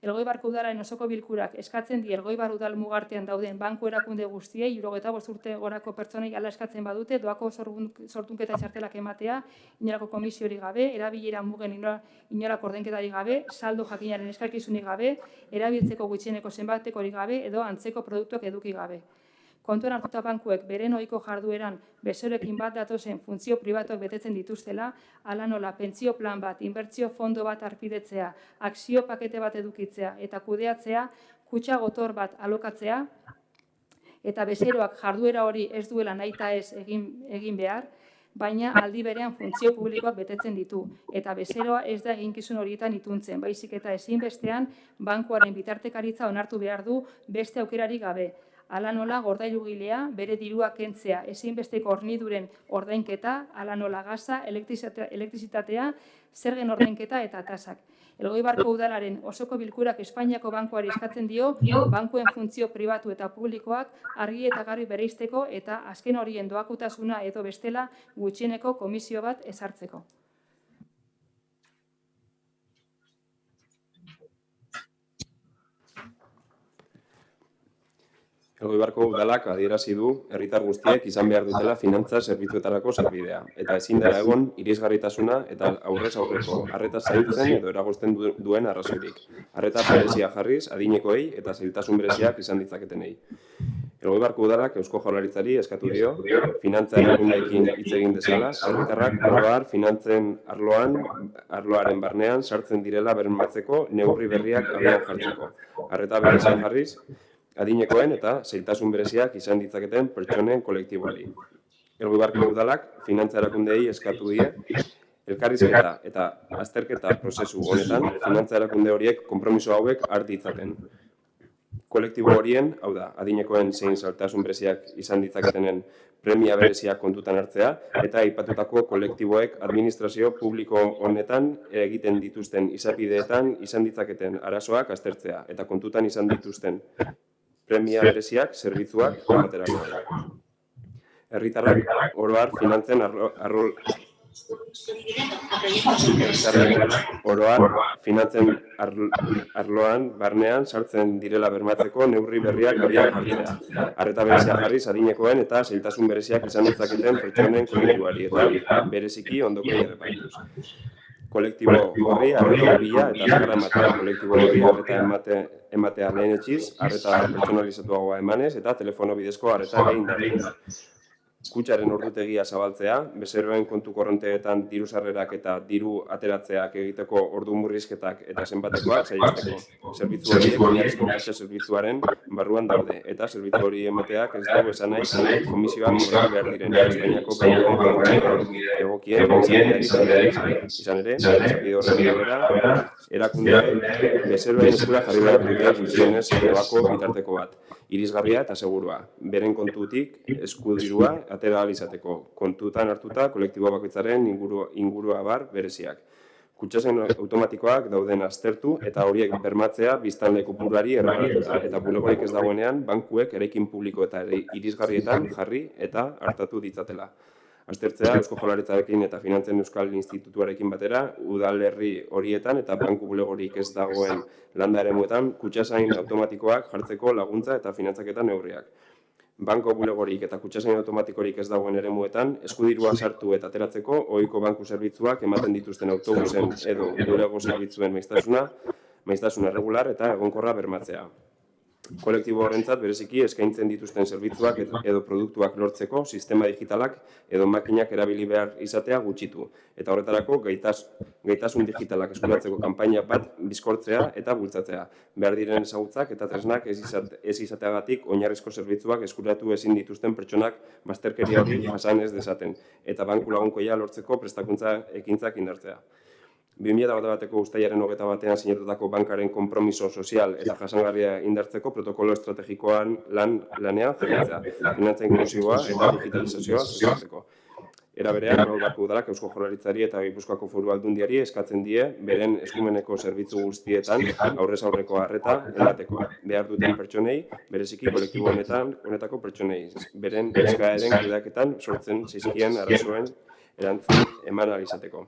Elgoibarko udalaren osoko bilkurak eskatzen die Elgoibar udal mugartean dauden banku erakunde guztiei 75 urte gorako pertsonei hala eskatzen badute doako sortunketa txartelak ematea, inolako komisiorik gabe, erabilera mugen inolako ordainketarik gabe, saldo jakinaren eskakizunik gabe, erabiltzeko gutxieneko zenbatekorik gabe edo antzeko produktuak eduki gabe. Kontuan hartuta bankuek beren ohiko jardueran bezeroekin bat datozen funtzio pribatuak betetzen dituztela, hala nola pentsio plan bat, inbertsio fondo bat arpidetzea, akzio pakete bat edukitzea eta kudeatzea, kutxa gotor bat alokatzea, eta bezeroak jarduera hori ez duela nahita ez egin behar, baina aldi berean funtzio publikoak betetzen ditu, eta bezeroa ez da eginkizun horietan ituntzen, baizik eta ezinbestean bankuaren bitartekaritza onartu behar du beste aukerarik gabe. hala nola gordailugilea, bere dirua kentzea, ezinbesteko horniduren ordainketa, hala nola gaza, elektrizitatea, zergen ordainketa eta tasak. Elgoibarko udalaren osoko bilkurak Espainiako bankuari eskatzen dio, bankuen funtzio pribatu eta publikoak argi eta garbi bereizteko eta azken horien doakotasuna edo bestela gutxieneko komisio bat ezartzeko. Elgoibarko udalak adierazi du herritar guztiek izan behar dutela finantza zerbitzuetarako sarbidea, eta ezin dela egon irisgarritasuna eta aurrez aurreko arreta zaintzen edo eragozten duen arrazoirik. Arreta berezia jarriz adinekoei eta zailtasun bereziak izan ditzaketenei. Elgoibarko udalak Eusko Jaurlaritzari eskatu dio, finantza erakundeekin hitz egin dezala, herritarrak oro har finantzen arloaren barnean sartzen direla bermatzeko neurri berriak abian jartzeko. Arreta berezia jarriz, adinekoen eta zailtasun bereziak izan ditzaketen pertsonen kolektiboari. Elgoibarko udalak finantza erakundeei eskatu die, elkarrizketa eta azterketa prozesu honetan finantza erakunde horiek konpromiso hauek har ditzaten. Kolektibo horien, hau da, adinekoen zein zailtasun bereziak izan ditzaketenen premia bereziak kontutan hartzea, eta aipatutako kolektiboek administrazio publiko honetan egiten dituzten izapideetan izan ditzaketen arazoak aztertzea, eta kontutan izan dituzten premia bereziak zerbitzuak ematerako. Herritarrak oro har finantzen arloan barnean sartzen direla bermatzeko neurri berriak abian jartzea. Arreta berezia jarriz adinekoen eta zailtasun bereziak izan ditzaketen pertsonen kolektiboari eta bereziki ondokei errepaituz. Kolektibo horri arreta bila eta azkarra ematea. Kolektibo horri arreta ematea lehen etxiz, arreta pertsonalizatuagoa emanez eta telefono bidezko arreta egin da. Kutxaren ordutegia zabaltzea, bezeroen kontu korronteetan diru sarrerak eta diru ateratzeak egiteko ordu murrizketak eta zenbatekoak saihesteko. Zerbitzu horiek oinarrizko kutxa zerbitzuaren barruan daude, eta zerbitzu hori emateak ez dugu esan nahi komisioak kobratu behar diren Espainiako bankuen egokien izan ere, zapide horren arabera, erakundeak bezeroen eskura jarri behar dute gutxienez doako bitarteko bat. Irisgarria eta segurua. Beren kontutik eskudirua atera ahal izateko. Kontutan hartuta kolektibo bakoitzaren ingurua bar bereziak. Kutxazen automatikoak dauden aztertu eta horiek bermatzea biztanle kopuruari erregalatuta. Eta bulegorik ez dagoenean bankuek eraikin publiko eta irisgarrietan jarri eta hartatu ditzatela. Aztertzea Eusko Jaurlaritzarekin eta Finantzen Euskal Institutuarekin batera, udalerri horietan eta banku bulegorik ez dagoen landa eremuetan kutxazain automatikoak jartzeko laguntza eta finantzaketan neurriak. Banko bulegorik eta kutxazain automatikorik ez dagoen eremuetan eskudirua sartu eta ateratzeko ohiko banku zerbitzuak ematen dituzten autobusen edo bulego zerbitzuen maiztasuna regular eta egonkorra bermatzea. Kolektibo horrentzat bereziki eskaintzen dituzten zerbitzuak edo produktuak lortzeko sistema digitalak edo makinak erabili behar izatea gutxitu. Eta horretarako gaitasun digitalak eskuratzeko kanpaina bat bizkortzea eta bultzatzea. Behar diren ezagutzak eta tresnak ez izateagatik oinarrizko zerbitzuak eskuratu ezin dituzten pertsonak bazterkeria hori jasan ez dezaten. Eta banku lagunkoia lortzeko prestakuntza ekintzak indartzea. 2021ko uztailaren 21ean sinatutako bankaren konpromiso sozial eta jasangarria indartzeko protokolo estrategikoan lanean jarraitzea, finantza inklusiboa eta digitalizazioa sustatzeko. Era berean, Elgoibarko udalak Eusko Jaurlaritzari eta Gipuzkoako Foru Aldundiari eskatzen die beren eskumeneko zerbitzu guztietan aurrez aurreko arreta emateko. Behar duten pertsonei, bereziki kolektibo honetako pertsonei, beren eskaeren kudeaketan sortzen zaizkien arazoen erantzun eman ahal izateko.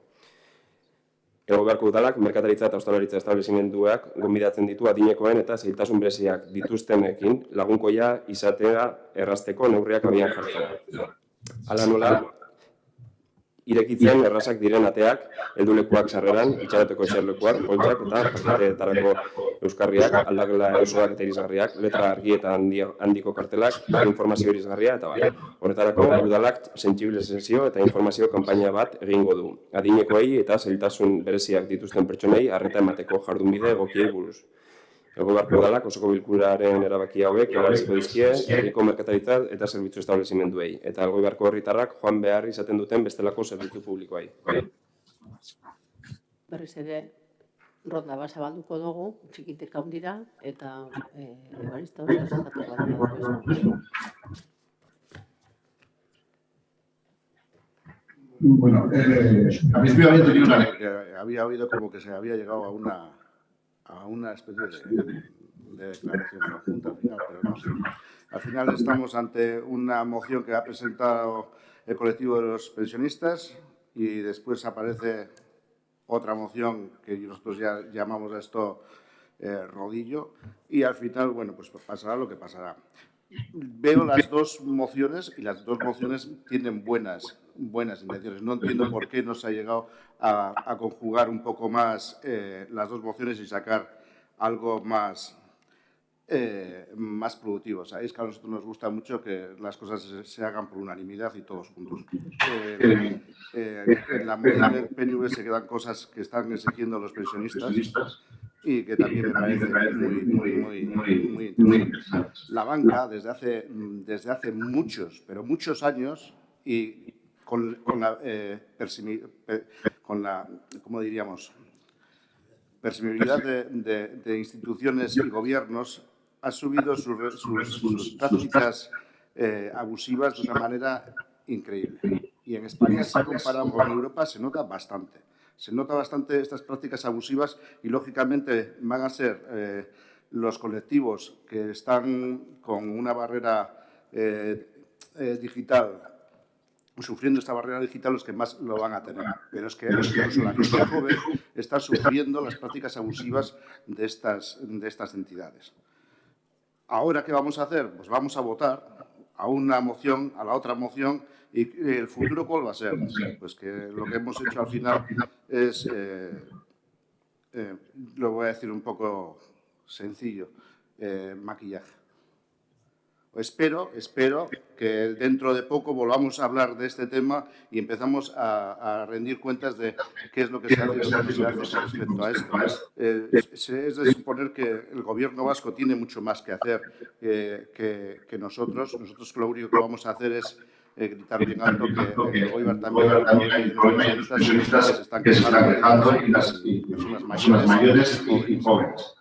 Elgoibarko udalak merkataritza eta ostalaritza establezimenduak gonbidatzen ditu adinekoen eta zailtasun bereziak dituztenekin lagunkoia izatea errazteko neurriak abian jartzea. Hala nola, irekitzen errazak diren ateak, heldulekuak sarreran, itxaroteko eserlekuak, poltsak eta paketeetarako euskarriak, aldakela erosoak eta irisgarriak, letra argi eta handiko kartelak, informazio irisgarria eta bar. Horretarako, udalak sentsibilizazio eta informazio kanpaina bat egingo du. Adinekoei eta zailtasun bereziak dituzten pertsonei arreta emateko jardunbide egokiei buruz. Elgoibarko udalak osoko bilkuraren erabaki hauek ebaraziko dizkie herriko merkataritza eta zerbitzu establezimenduei, eta Elgoibarko herritarrak joan behar izaten duten bestelako zerbitzu publikoai. Berriz ere, ronda bat zabalduko dugu, txikitik handira, eta Evaristo, zer esateko baldin baduzu. Bueno, al principio había tenido había oído como que se había llegado a una especie de declaración conjunta al final, pero no. Al final estamos ante una moción que ha presentado el colectivo de los pensionistas y después aparece otra moción que nosotros ya llamamos a esto rodillo y al final, bueno, pues pasará lo que pasará. Veo las dos mociones y las dos mociones tienen buenas intenciones. No entiendo por qué no se ha llegado a conjugar un poco más las dos mociones y sacar algo más productivo. Sabéis que a nosotros nos gusta mucho que las cosas se hagan por unanimidad y todos juntos. En la moción del PNV se quedan cosas que están exigiendo los pensionistas y que también me parecen muy interesantes. La banca, desde hace muchos, pero muchos años, y con la ¿cómo diríamos?, permisibilidad de instituciones y gobiernos, ha subido sus prácticas abusivas de una manera increíble. Y en España, si comparamos con Europa, se nota bastante. Se nota bastante estas prácticas abusivas y, lógicamente, van a ser los colectivos que están con una barrera digital, sufriendo esta barrera digital, los que más lo van a tener. Pero es que incluso la gente joven está sufriendo las prácticas abusivas de estas entidades. Ahora, ¿qué vamos a hacer? Pues vamos a votar a una moción, a la otra moción. ¿Y el futuro cuál va a ser? Pues que lo que hemos hecho al final es, lo voy a decir un poco sencillo, maquillaje. Espero que dentro de poco volvamos a hablar de este tema y empezamos a rendir cuentas de qué es lo que se hace y lo que se hace respecto a esto. Es de suponer que el Gobierno vasco tiene mucho más que hacer que nosotros. Nosotros lo único que vamos a hacer es gritar bien alto que hoy también los pensionistas se están quejando y las personas mayores y jóvenes.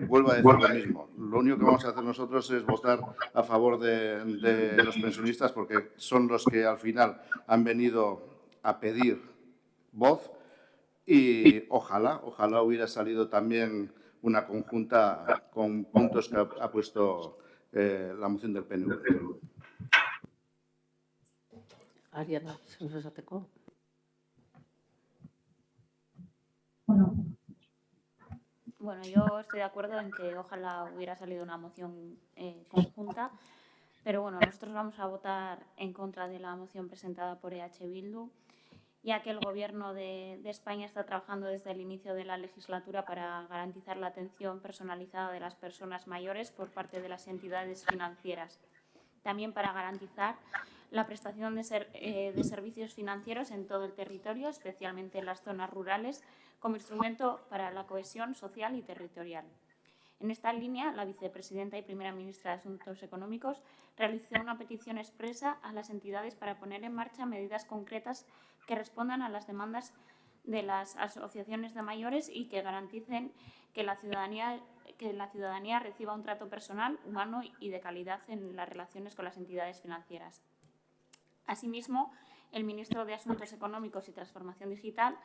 Vuelvo a decir lo mismo. Lo único que vamos a hacer nosotros es votar a favor de los pensionistas porque son los que al final han venido a pedir voz y ojalá hubiera salido también una conjunta con puntos que ha puesto la moción del PNV. Ariana, zer esateko? Bueno, yo estoy de acuerdo en que ojalá hubiera salido una moción conjunta, pero bueno, nosotros vamos a votar en contra de la moción presentada por EH Bildu, ya que el Gobierno de España está trabajando desde el inicio de la legislatura para garantizar la atención personalizada de las personas mayores por parte de las entidades financieras. También para garantizar la prestación de servicios financieros en todo el territorio, especialmente en las zonas rurales, como instrumento para la cohesión social y territorial. En esta línea, la vicepresidenta y primera ministra de Asuntos Económicos realizó una petición expresa a las entidades para poner en marcha medidas concretas que respondan a las demandas de las asociaciones de mayores y que garanticen que la ciudadanía reciba un trato personal, humano y de calidad en las relaciones con las entidades financieras. Asimismo, el ministro de Asuntos Económicos y Transformación Digital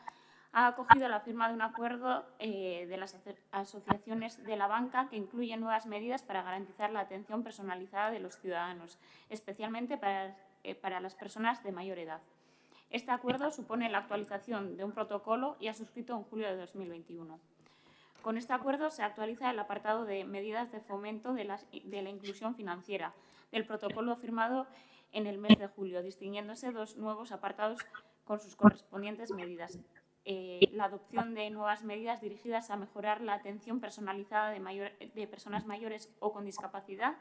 ha acogido la firma de un acuerdo de las asociaciones de la banca que incluye nuevas medidas para garantizar la atención personalizada de los ciudadanos, especialmente para las personas de mayor edad. Este acuerdo supone la actualización de un protocolo ya suscrito en julio de 2021. Con este acuerdo se actualiza el apartado de medidas de fomento de la inclusión financiera del protocolo firmado en el mes de julio, distinguiéndose dos nuevos apartados con sus correspondientes medidas. La adopción de nuevas medidas dirigidas a mejorar la atención personalizada de personas mayores o con discapacidad,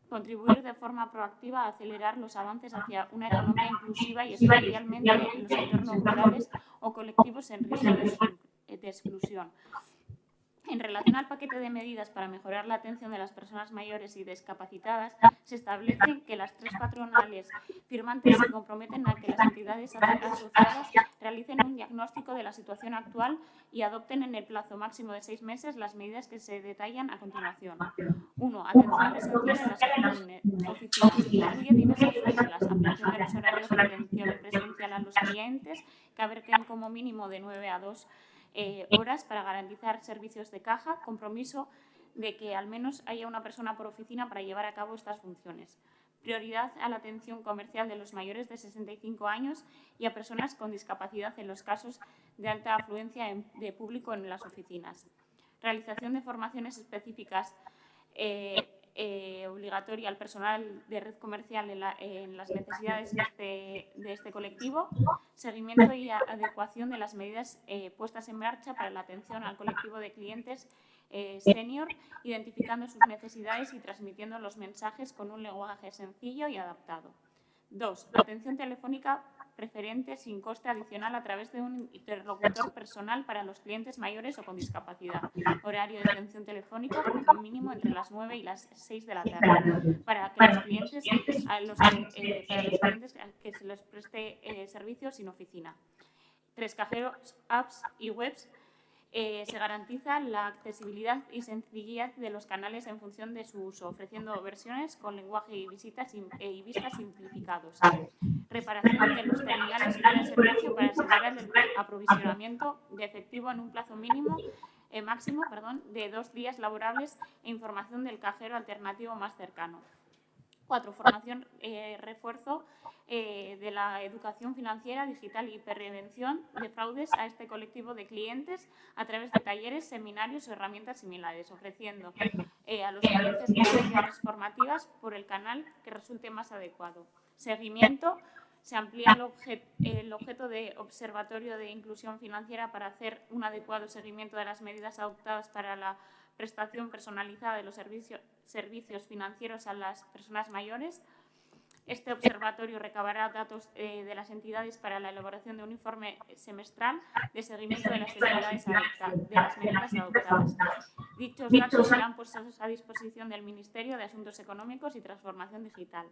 contribuir de forma proactiva a acelerar los avances hacia una economía inclusiva y especialmente en los entornos rurales o colectivos en riesgo de exclusión. En relación al paquete de medidas para mejorar la atención de las personas mayores y discapacitadas, se establece que las 3 patronales firmantes se comprometen a que las entidades asociadas realicen un diagnóstico de la situación actual y adopten en el plazo máximo de 6 meses las medidas que se detallan a continuación. 1. Atención presencial en las oficinas. Incluye diversas fórmulas: ampliación de los horarios de atención presencial a los clientes, que abarquen como mínimo de 9 a 2 horas para garantizar servicios de caja, compromiso de que al menos haya una persona por oficina para llevar a cabo estas funciones. Prioridad a la atención comercial de los mayores de 65 años y a personas con discapacidad en los casos de alta afluencia de público en las oficinas. Realización de formaciones específicas obligatoria al personal de red comercial en las necesidades de este colectivo. Seguimiento y adecuación de las medidas puestas en marcha para la atención al colectivo de clientes senior, identificando sus necesidades y transmitiendo los mensajes con un lenguaje sencillo y adaptado. 2. Atención telefónica preferente sin coste adicional a través de un interlocutor personal para los clientes mayores o con discapacidad. Horario de atención telefónica como mínimo entre las 9 y las 6 de la tarde para que los clientes que se les preste servicio sin oficina. 3. Cajeros, apps y webs. Se garantiza la accesibilidad y sencillez de los canales en función de su uso, ofreciendo versiones con lenguaje y vistas simplificados. Reparación de los terminales fuera de servicio para asegurar el aprovisionamiento de efectivo en un plazo máximo de 2 días laborables e información del cajero alternativo más cercano. 4. Formación, refuerzo de la educación financiera, digital y prevención de fraudes a este colectivo de clientes a través de talleres, seminarios o herramientas similares, ofreciendo a los clientes acciones formativas por el canal que resulte más adecuado. Seguimiento. Se amplía el objeto de observatorio de inclusión financiera para hacer un adecuado seguimiento de las medidas adoptadas para la prestación personalizada de los servicios financieros a las personas mayores. Este observatorio recabará datos de las entidades para la elaboración de un informe semestral de seguimiento de las medidas adoptadas. Dichos datos serán puestos a disposición del Ministerio de Asuntos Económicos y Transformación Digital.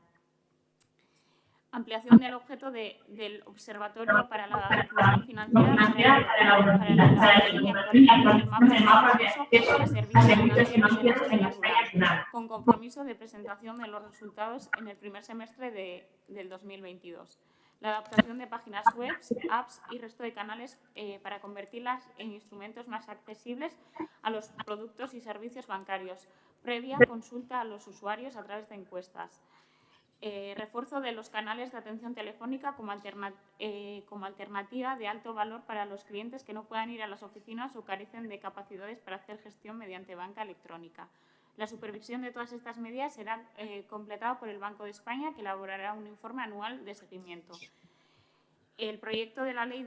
Ampliación del objeto del observatorio para la inclusión financiera para la elaboración y actualización del mapa de acceso a servicios financieros en España rural, con compromiso de presentación de los resultados en el primer semestre del 2022. La adaptación de páginas web, apps y resto de canales para convertirlas en instrumentos más accesibles a los productos y servicios bancarios, previa consulta a los usuarios a través de encuestas. Refuerzo de los canales de atención telefónica como alternativa de alto valor para los clientes que no puedan ir a las oficinas o carecen de capacidades para hacer gestión mediante banca electrónica. La supervisión de todas estas medidas será completada por el Banco de España, que elaborará un informe anual de seguimiento. El proyecto de la Ley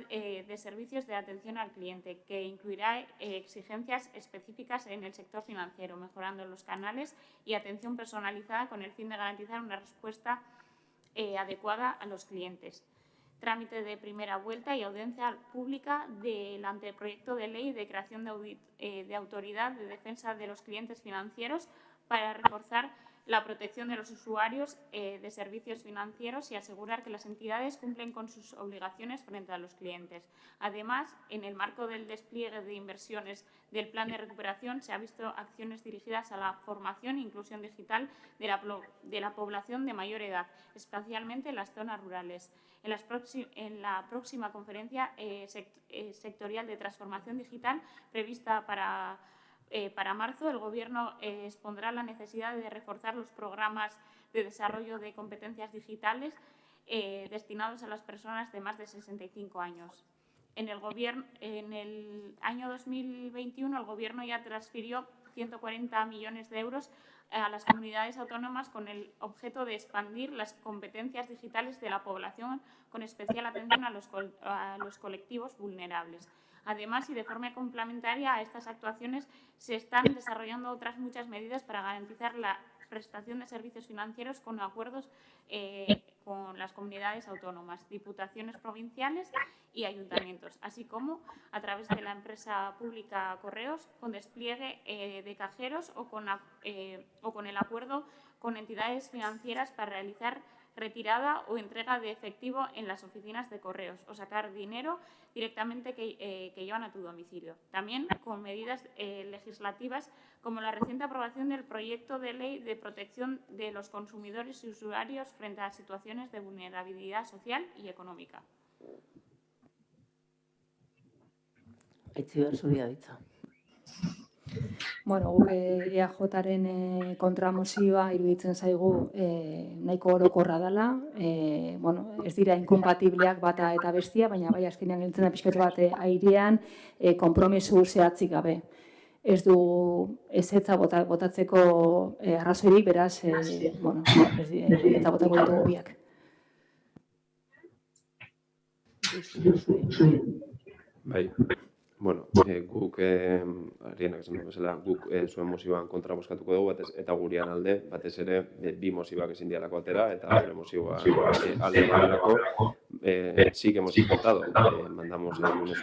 de Servicios de Atención al Cliente, que incluirá exigencias específicas en el sector financiero, mejorando los canales y atención personalizada con el fin de garantizar una respuesta adecuada a los clientes. Trámite de primera vuelta y audiencia pública del anteproyecto de ley de creación de autoridad de defensa de los clientes financieros para reforzar la protección de los usuarios de servicios financieros y asegurar que las entidades cumplen con sus obligaciones frente a los clientes. Además, en el marco del despliegue de inversiones del Plan de Recuperación, se han visto acciones dirigidas a la formación e inclusión digital de la población de mayor edad, especialmente en las zonas rurales. En la próxima conferencia sectorial de transformación digital prevista para marzo, el Gobierno expondrá la necesidad de reforzar los programas de desarrollo de competencias digitales destinados a las personas de más de 65 años. En el año 2021, el Gobierno ya transfirió 140 millones de euros a las comunidades autónomas con el objeto de expandir las competencias digitales de la población, con especial atención a los colectivos vulnerables. Además, y de forma complementaria a estas actuaciones, se están desarrollando otras muchas medidas para garantizar la prestación de servicios financieros con acuerdos con las comunidades autónomas, diputaciones provinciales y ayuntamientos, así como a través de la empresa pública Correos con despliegue de cajeros o con el acuerdo con entidades financieras para realizar retirada o entrega de efectivo en las oficinas de correos o sacar dinero directamente que llevan a tu domicilio. También con medidas legislativas como la reciente aprobación del proyecto de ley de protección de los consumidores y usuarios frente a situaciones de vulnerabilidad social y económica. Aitziber zuria ditza. Bueno, guk EAJaren kontramozioa iruditzen zaigu nahiko orokorra dela. Ez dira inkompatibleak bata eta bestia, baina bai azkenean gelditzen da pixkat bat airean konpromiso zehatzik gabe. Ez du ezetza botatzeko arrazoirik, beraz, eta botako ditugu biak. Bai. Bueno, guk, Arienak esan dut bezala, guk zuen mozioan kontra bozkatuko dugu, eta gurean alde, batez ere, bi mozioak ezin dialako atera, eta zure mozioa alde badelako, sí que hemos intentado, mandamos el lunes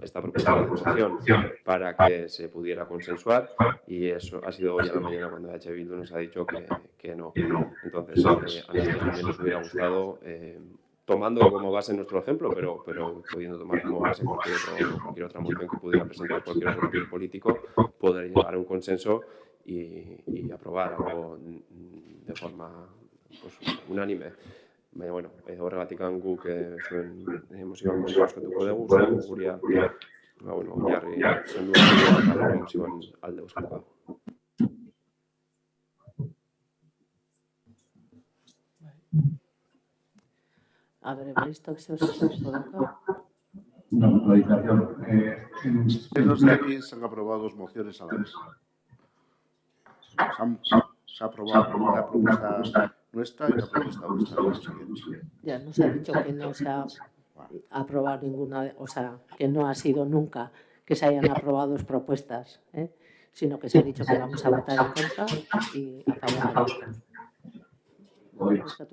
esta propuesta de resolución para que se pudiera consensuar, y eso ha sido hoy a la mañana cuando H. Bildu nos ha dicho que no. Entonces, a nosotros también nos hubiera gustado, tomando como base nuestro ejemplo, pero pudiendo tomar como base cualquier otra moción que pudiera presentar cualquier otro partido político, poder llegar a un consenso y aprobar algo de forma unánime. Baina, bueno, horregatik guk zuen mozioan bozkatuko dugu, zuen guria, oinarri zendu eta mozioan alde bozkatuko dugu. A ver, Evaristok, ¿se os ha No, la dictación. Menos de aquí se han aprobado dos mociones a la vez. Se ha aprobado una propuesta nuestra y una propuesta vuestra. Ya nos ha dicho que no se ha aprobado ninguna, o sea, que no ha sido nunca que se hayan aprobado dos propuestas, sino que se ha dicho que vamos a votar en contra y a favor de esta.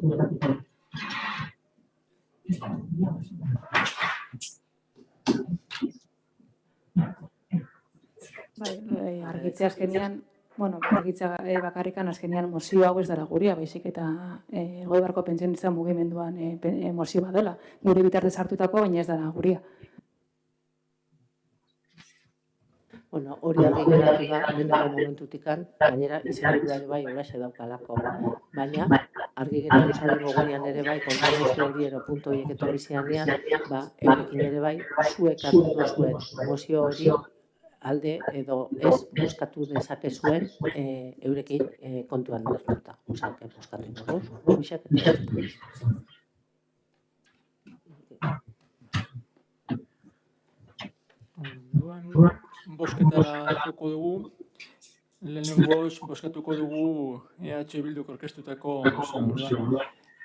Argitzea azkenean, argitzea bakarrikan azkenean mozio hau ez dara guria, baizik eta Elgoibarko pentsionista mugimenduan mozio bat dela. Gure bitartez hartutako, baina ez dara guria. Bueno, hori argi geratu da, lehenengo momentutikan, gainera izenburu ere bai holaxe daukalako. Baina, argi geratu zaigu gurean ere bai, kontrabuzio hori ero punto horiek etorri zianean, eurekin ere bai, zuek hartu duzuen mozio hori alde edo ez bozkatu dezake zuen eurekin kontuan hartuta. Osa, que bozkatu dugu, bixak eta Bosketara joko dugu, lehenengoz boskatuko dugu EH Bilduk aurkeztutako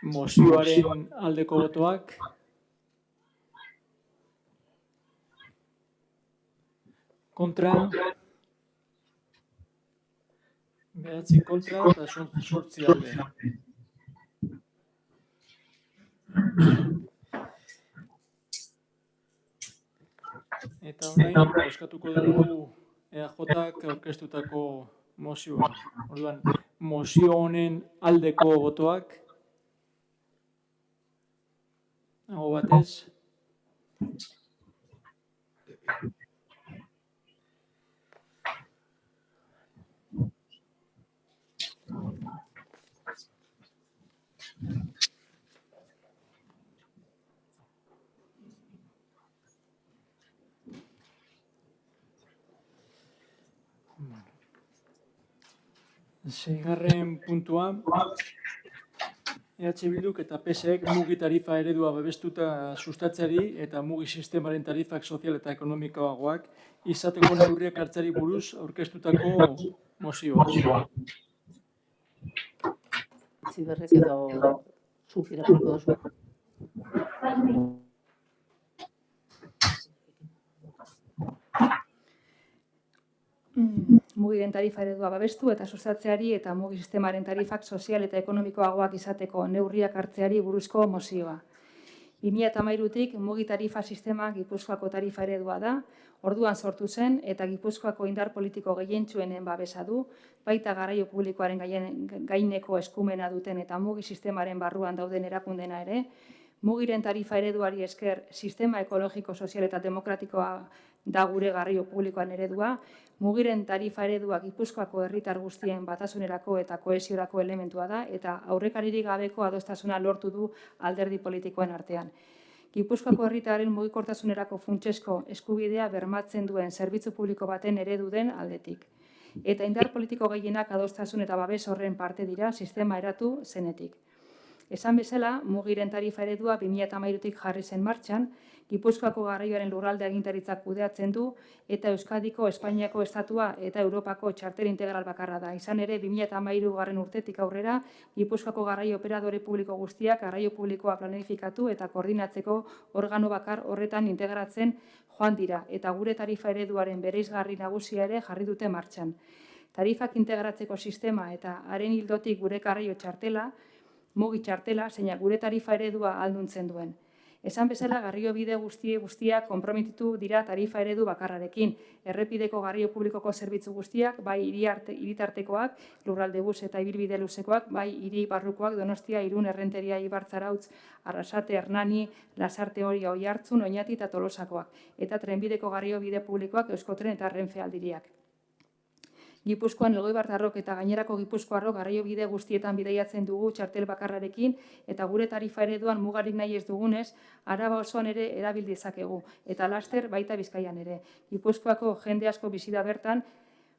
mozioaren aldeko botoak. Kontra, 9 kontra eta 8 alde. Eta orain boskatuko dugu EAJak aurkeztutako mozioa. Orduan, mozio honen aldeko botoak. Aho batez. Seigarren puntua, EH Bilduk eta PSek mugi tarifa eredua babestuta sustatzeari eta mugi sistemaren tarifak sozial eta ekonomikoagoak izateko neurriak hartzeari buruz aurkeztutako mozioa. Ziberrek edo zuk irakurriko duzu. mugiren tarifa eredua babestu eta sustatzeari eta mugi sistemaren tarifak sozial eta ekonomikoagoak izateko neurriak hartzeari buruzko mozioa. 2013tik mugi tarifa sistema Gipuzkoako tarifa eredua da, orduan sortu zen eta Gipuzkoako indar politiko gehientsuenen babesa du, baita garraio publikoaren gaineko eskumena duten eta mugi sistemaren barruan dauden erakundena ere, mugiren tarifa ereduari esker sistema ekologiko, sozial eta demokratikoa da gure garraio publikoan eredua, mugiren tarifa eredua Gipuzkoako herritar guztien batasunerako eta kohesiorako elementua da eta aurrekaririk gabeko adostasuna lortu du alderdi politikoen artean. Gipuzkoako herritarren mugikortasunerako funtsezko eskubidea bermatzen duen zerbitzu publiko baten eredu den aldetik. Eta indar politiko gehienak adostasun eta babes horren parte dira sistema eratu zenetik. Esan bezala, mugiren tarifa eredua 2013tik jarri zen martxan, Gipuzkoako garraioaren lurralde agintaritzak kudeatzen du eta Euskadiko, Espainiako estatua eta Europako txartel integral bakarra da. Izan ere, 2013 urtetik aurrera, Gipuzkoako garraio operadore publiko guztiak garraio publikoa planifikatu eta koordinatzeko organo bakar horretan integratzen joan dira eta gure tarifa ereduaren bereizgarri nagusia ere jarri dute martxan. Tarifak integratzeko sistema eta haren ildotik gure garraio txartela, mugi txartela, zeinak gure tarifa eredua alduntzen duen. Esan bezala, garraiobide guztiak konprometitu dira tarifa eredu bakarrarekin. Errepideko garraio publikoko zerbitzu guztiak, bai hiritartekoak, lurralde bus eta ibilbide luzekoak, bai hiri barrukoak, Donostia, Irun, Errenteria, Ibarzarautz, Arrasate, Hernani, Lasarte, Oria, Oiartzun, Oñati eta Tolosakoak. Eta trenbideko garraiobide publikoak Euskotren eta Renfe aldiriak. Gipuzkoan Elgoibartarrok eta gainerako Gipuzkoarrok garraiobide guztietan bidaiatzen dugu txartel bakarrarekin eta gure tarifa ereduan mugarik nahi ez dugunez, Araba osoan ere erabil dezakegu eta laster baita Bizkaian ere. Gipuzkoako jende asko bizi da bertan,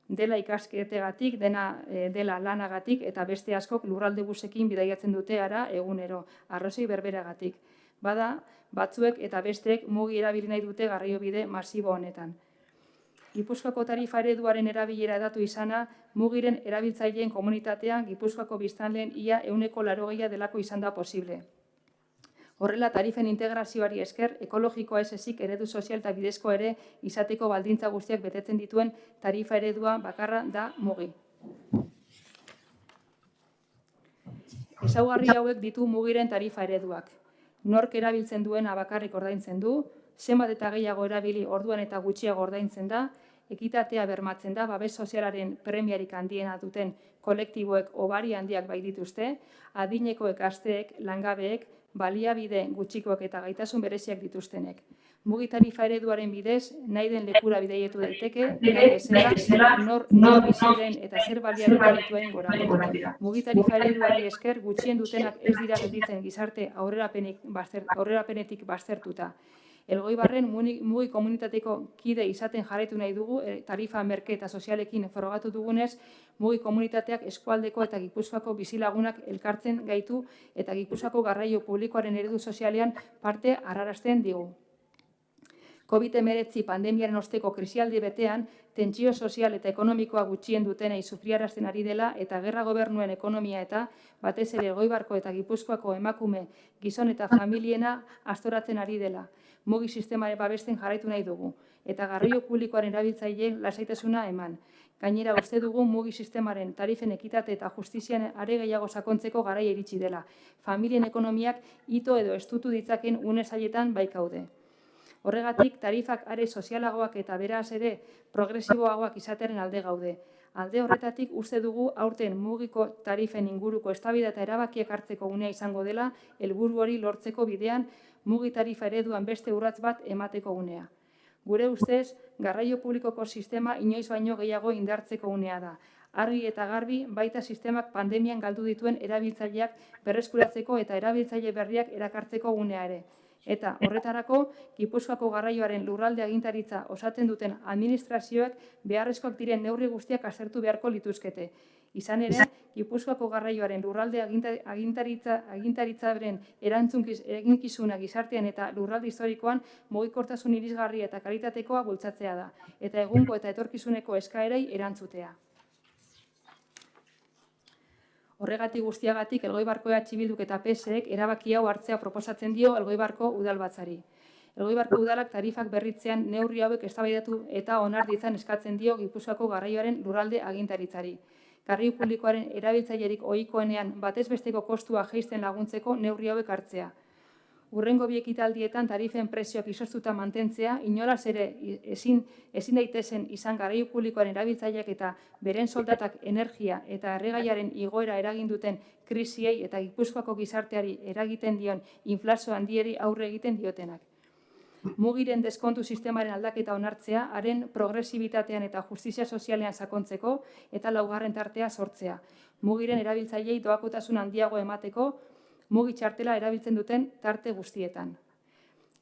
dela ikasketegatik, dela lanagatik eta beste askok lurralde busekin bidaiatzen dute ara egunero, arrazoi berberagatik. Bada, batzuek eta besteek mugi erabili nahi dute garraiobide masibo honetan. Gipuzkoako tarifa ereduaren erabilera datu izana, mugiren erabiltzaileen komunitatean Gipuzkoako biztanleen ia 80% delako izan da posible. Horrela, tarifen integrazioari esker, ekologikoa ez ezik eredu sozial eta bidezko ere izateko baldintza guztiak betetzen dituen tarifa eredua bakarra da mugi. Ezaugarri hauek ditu mugiren tarifa ereduak. Nork erabiltzen duena bakarrik ordaintzen du, zenbat eta gehiago erabili orduan eta gutxiago ordaintzen da, ekitatea bermatzen da, babes sozialaren premiarik handiena duten kolektiboek obari handiak bai dituzte, adinekoek, gazteek, langabeek, baliabide gutxikoek eta gaitasun bereziak dituztenek. Mugi tarifa ereduaren bidez, nahi den lekura bidaietu daiteke, nahi bezala, nor biziren eta zer baliabide dituen gorabehera. Mugi tarifa ereduari esker gutxien dutenak ez dira gelditzen gizarte aurrerapenetik baztertuta. Elgoibarren mugi komunitateko kide izaten jarraitu nahi dugu, tarifa merke eta sozialekin frogatu dugunez, mugi komunitateak eskualdeko eta Gipuzkoako bizilagunak elkartzen gaitu eta Gipuzkoako garraio publikoaren eredu sozialean parte harrarazten digu. COVID-19 pandemiaren osteko krisialdi betean, tentsio sozial eta ekonomikoa gutxien dutenei sufriarazten ari dela eta gerra gobernuen ekonomia eta batez ere Elgoibarko eta Gipuzkoako emakume, gizon eta familiena astoratzen ari dela. Mugi sistemaren babesten jarraitu nahi dugu eta garraio publikoaren erabiltzaileen lasaitasuna eman. Gainera, uste dugu mugi sistemaren tarifen ekitate eta justizian are gehiago sakontzeko garaia iritsi dela. Familien ekonomiak ito edo estutu ditzaken une zailetan baikaude. Horregatik, tarifak are sozialagoak eta beraz ere progresiboagoak izatearen alde gaude. Alde horretatik uste dugu aurten mugiko tarifen inguruko eztabaida eta erabakiak hartzeko unea izango dela helburu hori lortzeko bidean mugi tarifa ereduan beste urrats bat emateko unea. Gure ustez, garraio publikoko sistema inoiz baino gehiago indartzeko unea da. Argi eta garbi baita sistemak pandemian galdu dituen erabiltzaileak berreskuratzeko eta erabiltzaile berriak erakartzeko unea ere. Eta horretarako, Gipuzkoako garraioaren lurralde agintaritza osatzen duten administrazioak beharrezkoak diren neurri guztiak aztertu beharko lituzkete. Izan ere, Gipuzkoako garraioaren lurralde agintaritzaren eginkizuna gizartean eta lurralde historikoan mugikortasun irisgarria eta kalitatekoa bultzatzea da, eta egungo eta etorkizuneko eskaerei erantzutea. Horregatik guztiagatik Elgoibarko EH Bilduk eta PSek erabaki hau hartzea proposatzen dio Elgoibarko udalbatzari. Elgoibarko udalak tarifak berritzean neurri hauek eztabaidatu eta onar ditzan eskatzen dio Gipuzkoako garraioaren lurralde agintaritzari. Garraio publikoaren erabiltzailerik ohikoenean batez besteko kostua jaisten laguntzeko neurri hauek hartzea. Hurrengo bi ekitaldietan tarifen prezioak izoztuta mantentzea, inolaz ere ezin daitezen izan garraio publikoaren erabiltzaileak eta beren soldatak energia eta erregaiaren igoera eragin duten krisiei eta Gipuzkoako gizarteari eragiten dion inflazio handieri aurre egiten diotenak. Mugiren deskontu sistemaren aldaketa onartzea, haren progresibitatean eta justizia sozialean sakontzeko eta laugarren tartea sortzea. Mugiren erabiltzaileei doakotasun handiago emateko, mugi txartela erabiltzen duten tarte guztietan.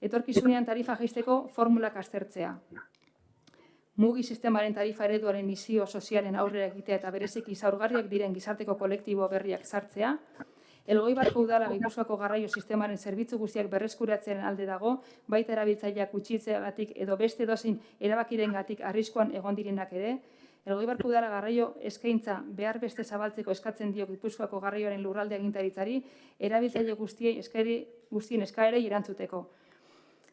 Etorkizunean tarifa jaisteko formulak aztertzea. Mugi sistemaren tarifa ereduaren misio sozialen aurrera egitea eta bereziki zaurgarriak diren gizarteko kolektibo berriak sartzea. Elgoibarko udala Gipuzkoako garraio sistemaren zerbitzu guztiak berreskuratzearen alde dago, baita erabiltzaileak gutxitzeagatik edo beste edozein erabakirengatik arriskuan egon direnak ere. Elgoibarko udala garraio eskaintza behar beste zabaltzeko eskatzen dio Gipuzkoako garraioaren lurralde agintaritzari, erabiltzaile guztien eskaerei erantzuteko.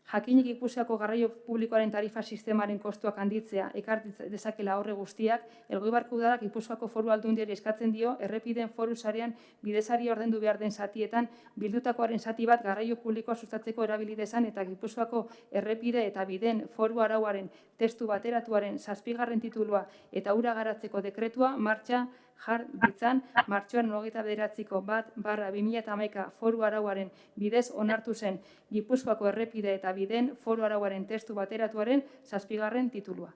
Jakinik Gipuzkoako garraio publikoaren tarifa sistemaren kostuak handitzea ekar dezakela horre guztiak, Elgoibarko udalak Gipuzkoako Foru Aldundiari eskatzen dio errepideen foru sarean bidesari ordaindu behar den zatietan bildutakoaren zati bat garraio publikoa sustatzeko erabili dezan eta Gipuzkoako errepide eta bideen foru arauaren testu bateratuaren 7. titulua eta hura garatzeko dekretua martxa jar ditzan martxoaren 29ko 1/2011 foru arauaren bidez onartu zen Gipuzkoako errepide eta bideen foru arauaren testu bateratuaren 7. titulua.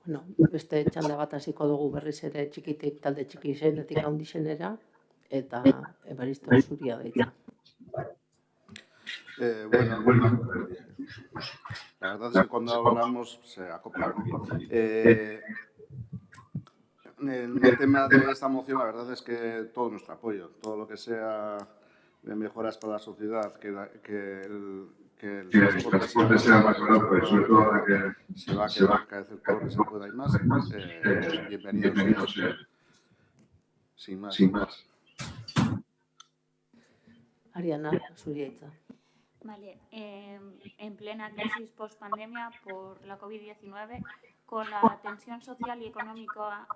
Bueno, beste txanda bat hasiko dugu berriz ere txikitik talde txiki izenetik handizenera eta Evaristo zuria deitza. Bueno, la verdad es que cuando hablamos se acopla muy bien. En el tema de esta moción, la verdad es que todo nuestro apoyo, todo lo que sea de mejoras para la sociedad, que el transporte sea más barato y sobre todo ahora que se va a quedar cada vez el calor que se pueda y más, bienvenidos. Sin más. Ariana, zuria hitza. Vale, en plena crisis post-pandemia por la COVID-19, con la tensión social y económica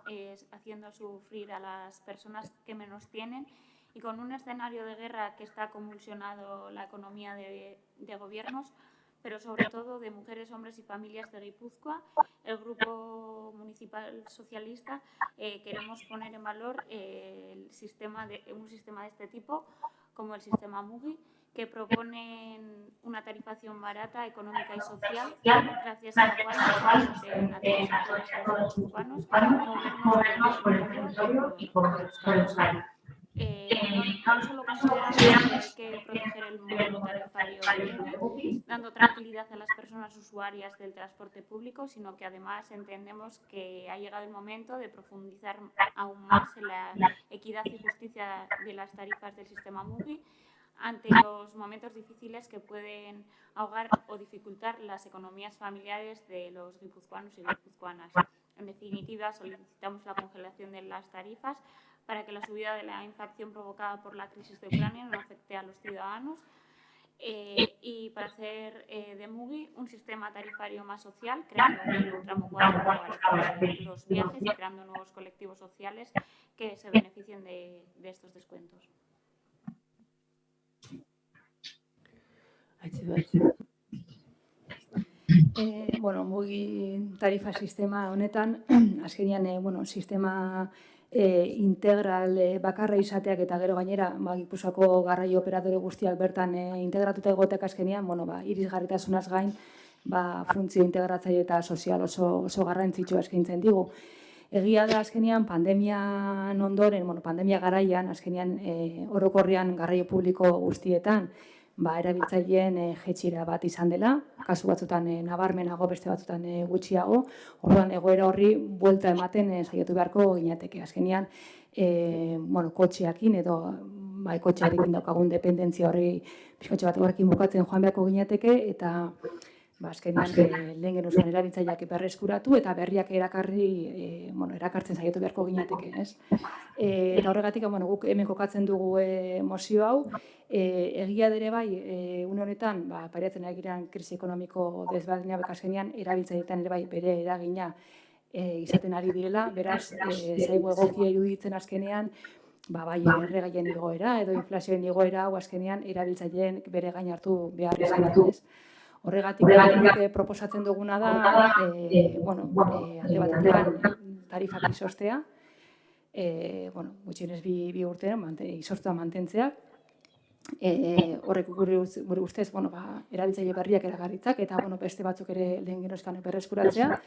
haciendo sufrir a las personas que menos tienen y con un escenario de guerra que está convulsionado la economía de gobiernos, pero sobre todo de mujeres, hombres y familias de Guipúzcoa, el Grupo Municipal Socialista queremos poner en valor un sistema de este tipo, como el sistema MUGI, que proponen una tarifación barata, económica y social, gracias a la cual podemos a todos los urbanos movernos por el territorio y por Euskadi. No solo consideramos que hay que proteger el modelo tarifario del MUGI, dando tranquilidad a las personas usuarias del transporte público, sino que además entendemos que ha llegado el momento de profundizar aún más en la equidad y justicia de las tarifas del sistema MUGI, ante los momentos difíciles que pueden ahogar o dificultar las economías familiares de los guipuzcoanos y guipuzcoanas. En definitiva, solicitamos la congelación de las tarifas para que la subida de la inflación provocada por la crisis de Ucrania no afecte a los ciudadanos y para hacer de MUGI un sistema tarifario más social, creando un tramo 4 para los viajes y creando nuevos colectivos sociales que se beneficien de estos descuentos. Bueno, MUGI tarifa sistema honetan, azkenean, sistema integral bakarra izateak eta gero gainera, Gipuzkoako garraio operadore guztiak bertan integratuta egoteak azkenean, irisgarritasunaz gain, funtzio integratzaile eta sozial oso garrantzitsua eskaintzen digu. Egia da azkenean pandemian ondoren, pandemia garaian, azkenean orokorrean garraio publiko guztietan, erabiltzaileen jetxira bat izan dela, kasu batzutan nabarmenago, beste batzutan gutxiago, orduan egoera horri buelta ematen saiatu beharko ginateke. Azkenean, kotxeakin edo kotxearekin daukagun dependentzia horri pixkotxe bat horrekin bukatzen joan beharko ginateke, eta azkenean lehen genuzan erabiltzaileak berreskuratu eta berriak erakartzen saiatu beharko ginateke, ez? Eta horregatik, guk hemen kokatzen dugu mozio hau, egia dere bai, une honetan, pairatzen ari girean krisi ekonomiko desberdina azkenean erabiltzaileetan ere bai bere eragina izaten ari direla, beraz, zaigu egokia iruditzen azkenean, bai erregaien igoera edo inflazioen igoera hau azkenean erabiltzaileen bere gain hartu behar izan ez. Horregatik proposatzen duguna da, alde batetik tarifak izostea, gutxienez bi urtean izostua mantentzea, horrek gure ustez erabiltzaile berriak eragarritzak eta beste batzuk ere lehen genozkan berreskuratzea.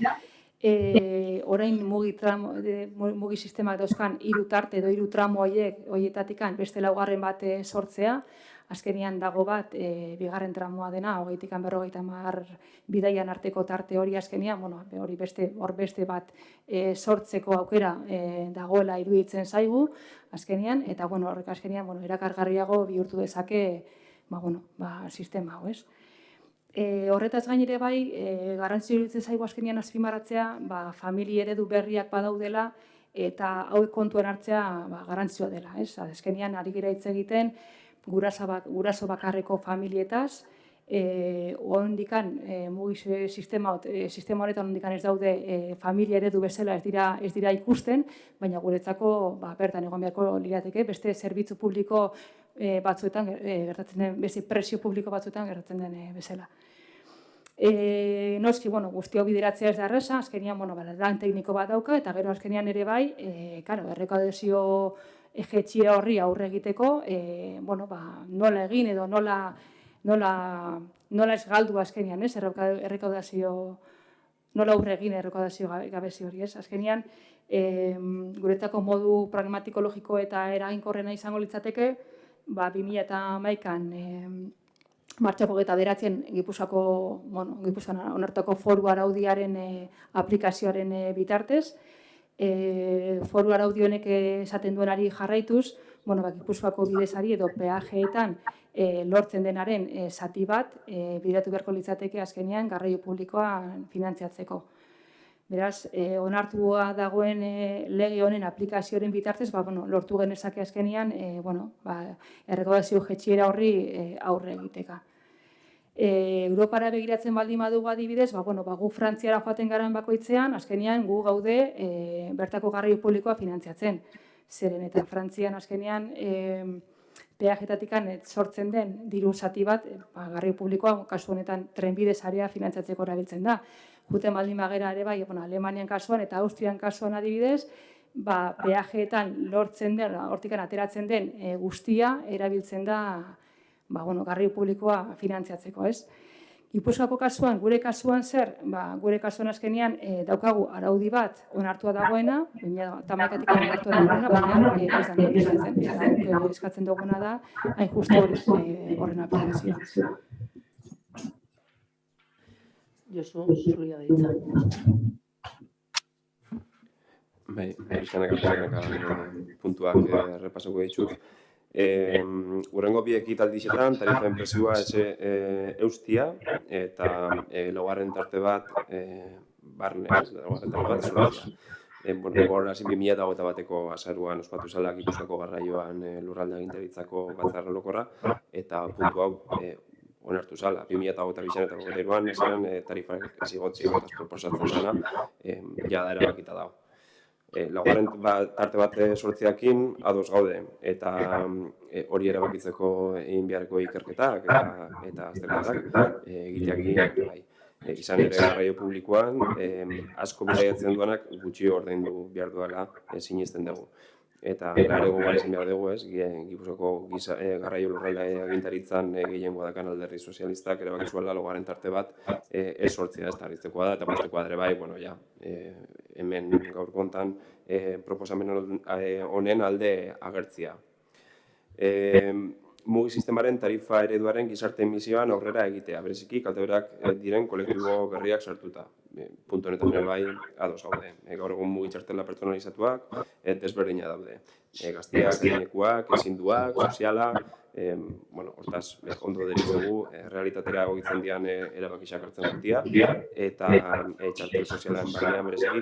Orain mugi sistemak dauzkan 3 tarte edo 3 tramo horietatik beste 4 bat sortzea. Azkenean dago bat, bigarren tramoa dena, 20-50 bidaian arteko tarte hori azkenean, hor beste bat sortzeko aukera dagoela iruditzen zaigu, azkenean, eta horrek azkenean erakargarriago bihurtu dezake sistema hau, ez? Horretaz gain ere bai, garrantzitsua iruditzen zaigu azkenean azpimarratzea, familia eredu berriak badaudela, eta hauek kontuan hartzea garrantzitsua dela, ez? Azkenean ari gira hitz egiten, guraso bakarreko familietaz, ondikan sistema honetan ondikan ez daude familia eredu bezala ez dira ikusten, baina guretzako bertan egon beharko lirateke, beste zerbitzu publiko batzuetan gertatzen den, beste presio publiko batzuetan gertatzen den bezala. Noski, guzti hau bideratzea ez da erreza, azkenean, lan tekniko bat dauka, eta gero azkenean ere bai, errekaudazio jetxia horri aurre egiteko, nola egin edo nola ez galdu azkenean, ez, errekaudazio, nola aurre egin errekaudazio gabezi hori, ez, azkenean, guretzako modu pragmatiko logiko eta eraginkorrena izango litzateke, 2011an martxako 29an Gipuzkoan onartutako foru araudiaren aplikazioaren bitartez, foru araudi honek esaten duenari jarraituz, Gipuzkoako bidezari edo peajeetan lortzen denaren zati bat bideratu beharko litzateke azkenean garraio publikoa finantziatzeko. Beraz, onartua dagoen lege honen aplikazioaren bitartez, lortu genezake azkenean errekaudazio jetxiera horri aurre egiteka. Europara begiratzen baldin badugu adibidez, gu Frantziara joaten garen bakoitzean, azkenean gu gaude bertako garraio publikoa finantziatzen. Zeren eta Frantzian azkenean peajetatik sortzen den diru zati bat, garraio publikoa, kasu honetan trenbide sarea finantziatzeko erabiltzen da. Juten baldin bagera ere bai, Alemanian kasuan eta Austrian kasuan adibidez, peajeetan lortzen den, hortik ateratzen den guztia erabiltzen da garraio publikoa finantziatzeko, ez? Gipuzkoako kasuan, gure kasuan zer? Gure kasuan azkenean daukagu araudi bat onartua dagoena, 2011tik onartua dagoena, baina ez da finantziatzen. Eskatzen duguna da, hain justu horren aplikazioa. Josu, zuria deitza. Puntuak errepasako ditut. Urrengo bi ekitaldixetan tarifen prezioa eustia eta laugarren tarte bat sortzea. Gaur hasi 2021ko azaruan ospatu zela Gipuzkoako garraioan lurralde agintaritzako batzar orokorra eta puntu hau onartu zala. 2022an eta 2023an esan tarifak ez igotzea eta proposatzen dena jada erabakita dago. Laugarren tarte bat sortzeakin ados gaude eta hori erabakitzeko egin beharreko ikerketak eta azterketak egiteak bai. Izan ere garraio publikoan asko bidaiatzen duenak gutxi ordaindu behar duela sinesten dugu. Eta ere gogoratzen behar dugu, ez, Gipuzkoako garraio lurralde agintaritzan gehiengoa dakan Alderdi Sozialistak erabaki zuela laugarren tarte bat ez sortzea, ez tarriztekoa da, eta bostekoa ere bai, hemen gaur kontan proposamen honen alde agertzia. mugi sistemaren tarifa ereduaren gizarte emisioan aurrera egitea, bereziki kalteberak diren kolektibo berriak sartuta. Puntu honetan ere bai, ados gaude. Gaur egun mugi txartela pertsonalizatuak, desberdina daude. Gaztiak, adinekuak, ezinduak, soziala, hortaz, ondo deritzogu, realitatera egokitzen dian erabakisak hartzen dutia, eta txartel sozialaren barnean bereziki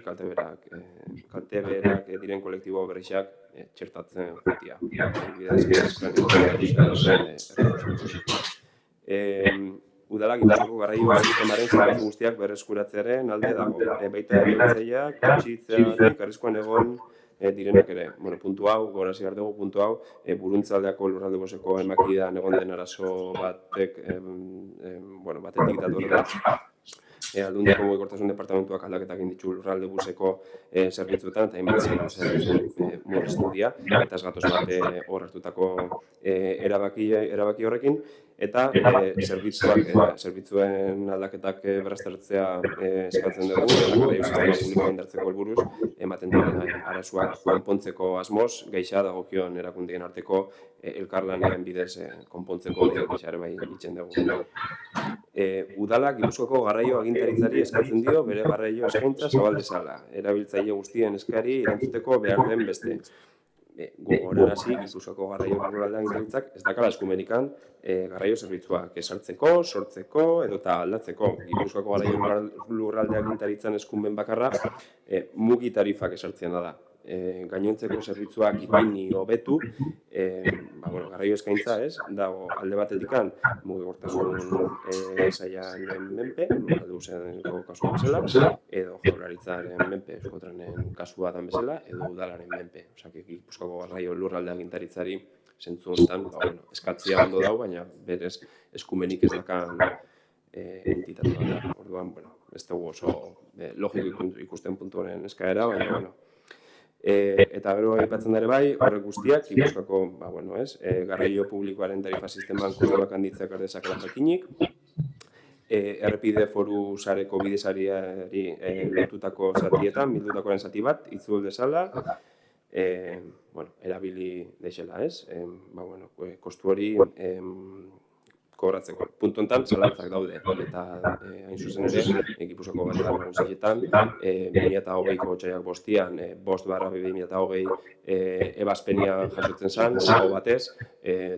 kalteberak diren kolektibo berriak txertatzen dutia. Udalak Gipuzkoako garraio sistemaren zerbitzu guztiak berreskuratzearen alde dago. Baita erabiltzaileak, kontxitzeatik, arriskuan egon direnak ere. Puntu hau, gogorazi behar dugu, puntu hau, Buruntzaldeako lurralde boseko emakidan egon den arazo batetik dator da. Aldundiko mugikortasun departamentuak aldaketak egin ditu lurralde buseko zerbitzuetan eta hainbat zerbitzu murriztu dira, eta ez gatoz bat hor hartutako erabaki horrekin, eta zerbitzuen aldaketak berraztertzea eskatzen dugu, eta garraio sistema publikoa indartzeko helburuz, ematen dira arazoak konpontzeko asmoz, gaixa dagokion erakundeen arteko elkarlanean bidez konpontzeko gaixa ere bai itzen dugu. Udalak Gipuzkoako garraio agintaritzari eskatzen dio bere garraio eskaintza zabal dezala, erabiltzaile guztien eskari erantzuteko behar den beste. Gogorarazi, Gipuzkoako garraio lurralde agintaritzak ez dakala eskumenikan garraio zerbitzuak esartzeko, sortzeko edota aldatzeko. Gipuzkoako garraio lurralde agintaritzan eskumen bakarra mugi tarifak esartzen da. Gainontzeko zerbitzuak ipini hobetu, garraio eskaintza dago alde batetikan mugikortasun sailaren menpe, lurralde kasua bezala, edo Jaurlaritzaren menpe, Euskotrenen kasua dan bezala, edo udalaren menpe. Gipuzkoako garraio lurralde agintaritzari zentzu honetan, eskatzia ondo dago, baina berez eskumenik ez dakan entitatea da. Orduan, ez dugu oso logiko ikusten puntu honen eskaera, baina, eta gero aipatzen dara bai, horrek guztiak, Gipuzkoako, garraio publikoaren tarifa sisteman kostuak handitzeak ardezakela jakinik, errepide foru sareko bidezariari lotutako zatietan, bildutakoaren zati bat, itzul dezala, erabili deixela, kostu hori kobratzeko. Puntu enten, zalantzak daude, eta hain zuzen ere, Gipuzkoako batzar nagusietan, 2020ko otxaiak bostian, 5/2020 ebazpenia jasotzen zen, zago batez,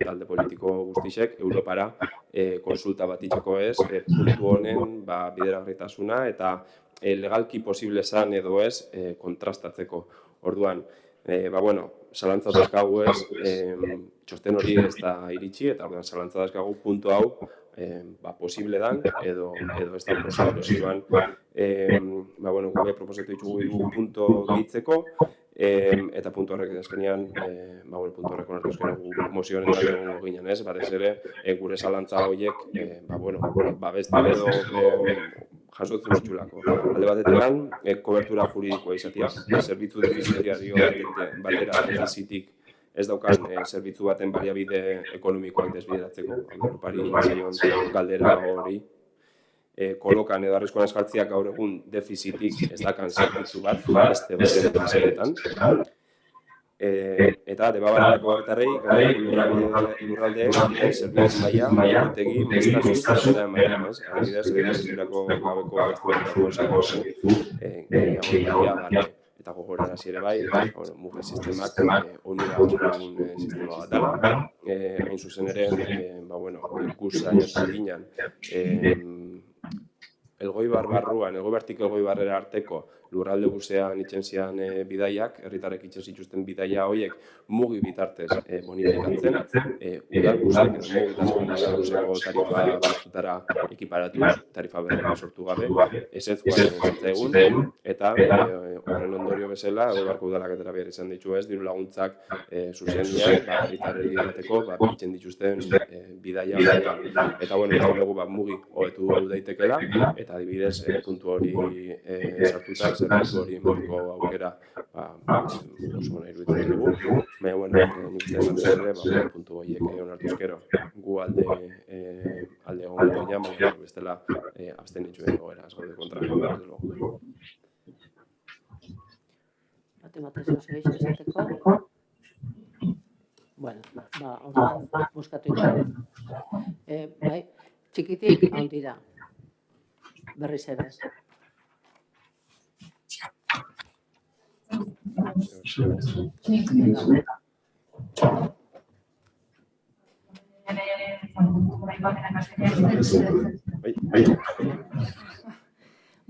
talde politiko guztisek, Europara konsulta bat itxeko ez, puntu honen bideragarritasuna eta legalki posible zen edo ez kontrastatzeko. Orduan, zalantza dazkagu ez, txosten hori ez da iritsi, eta orduan zalantza dazkagu puntu hau posible dan, edo ez da posible zioan. Gube proposatu ditugu puntu gehitzeko, eta puntu horrek azkenean, puntu horrek onartu azkenean mozioaren garen ginen ez, batez ere, gure zalantza horiek, beste edo jasotzen ditulako. Alde batetan, kobertura juridikoa izatea, zerbitzu defizitario batera defizitik ez daukan zerbitzu baten baliabide ekonomikoak desbideratzeko, Europari zaion galdera hori. Kolokan edo arriskuan eskartziak gaur egun defizitik ez dakan zerbitzu bat, beste mesedetan. Eta debabarako hartarrei, lurraldeek zerbitzu maila, urtegi, mestazuz, eta maila, adibidez, zirako gabeko gaztuetako esako gehiago eta gogorarazi ere bai, mugi sistemak onura dugun sistema bat dela. Hain zuzen ere, ikusa jatzen ginen, Elgoibartik Elgoibarrera arteko lurralde busean itzen zian bidaiak, herritarrek itzen zituzten bidaia horiek mugi bitartez bonifikatzen, udal busek edo mugitasun tarifa batzutara ekiparatu, tarifa berrera sortu gabe, ezetkoan zitzaigun, eta horren ondorio bezala, Elgoibarko udalak etera behar izan ditu ez, diru laguntzak zuzendiak, herritarrei edateko, itzen dituzten bidaia horretan. Eta, dugu mugi hobetu daitekela, eta adibidez, puntu hori sartuta, zerbitzu hori emateko aukera oso nahi iruditzen dugu. Baina, nik uste ere, puntu horiek onartu ezkero. Gu alde egon baina, bestela abstenitxuen goera, ez gaude kontra. Batez esateko. Bueno, orduan buskatu egin. Bai, txikitik handira. Berriz ere.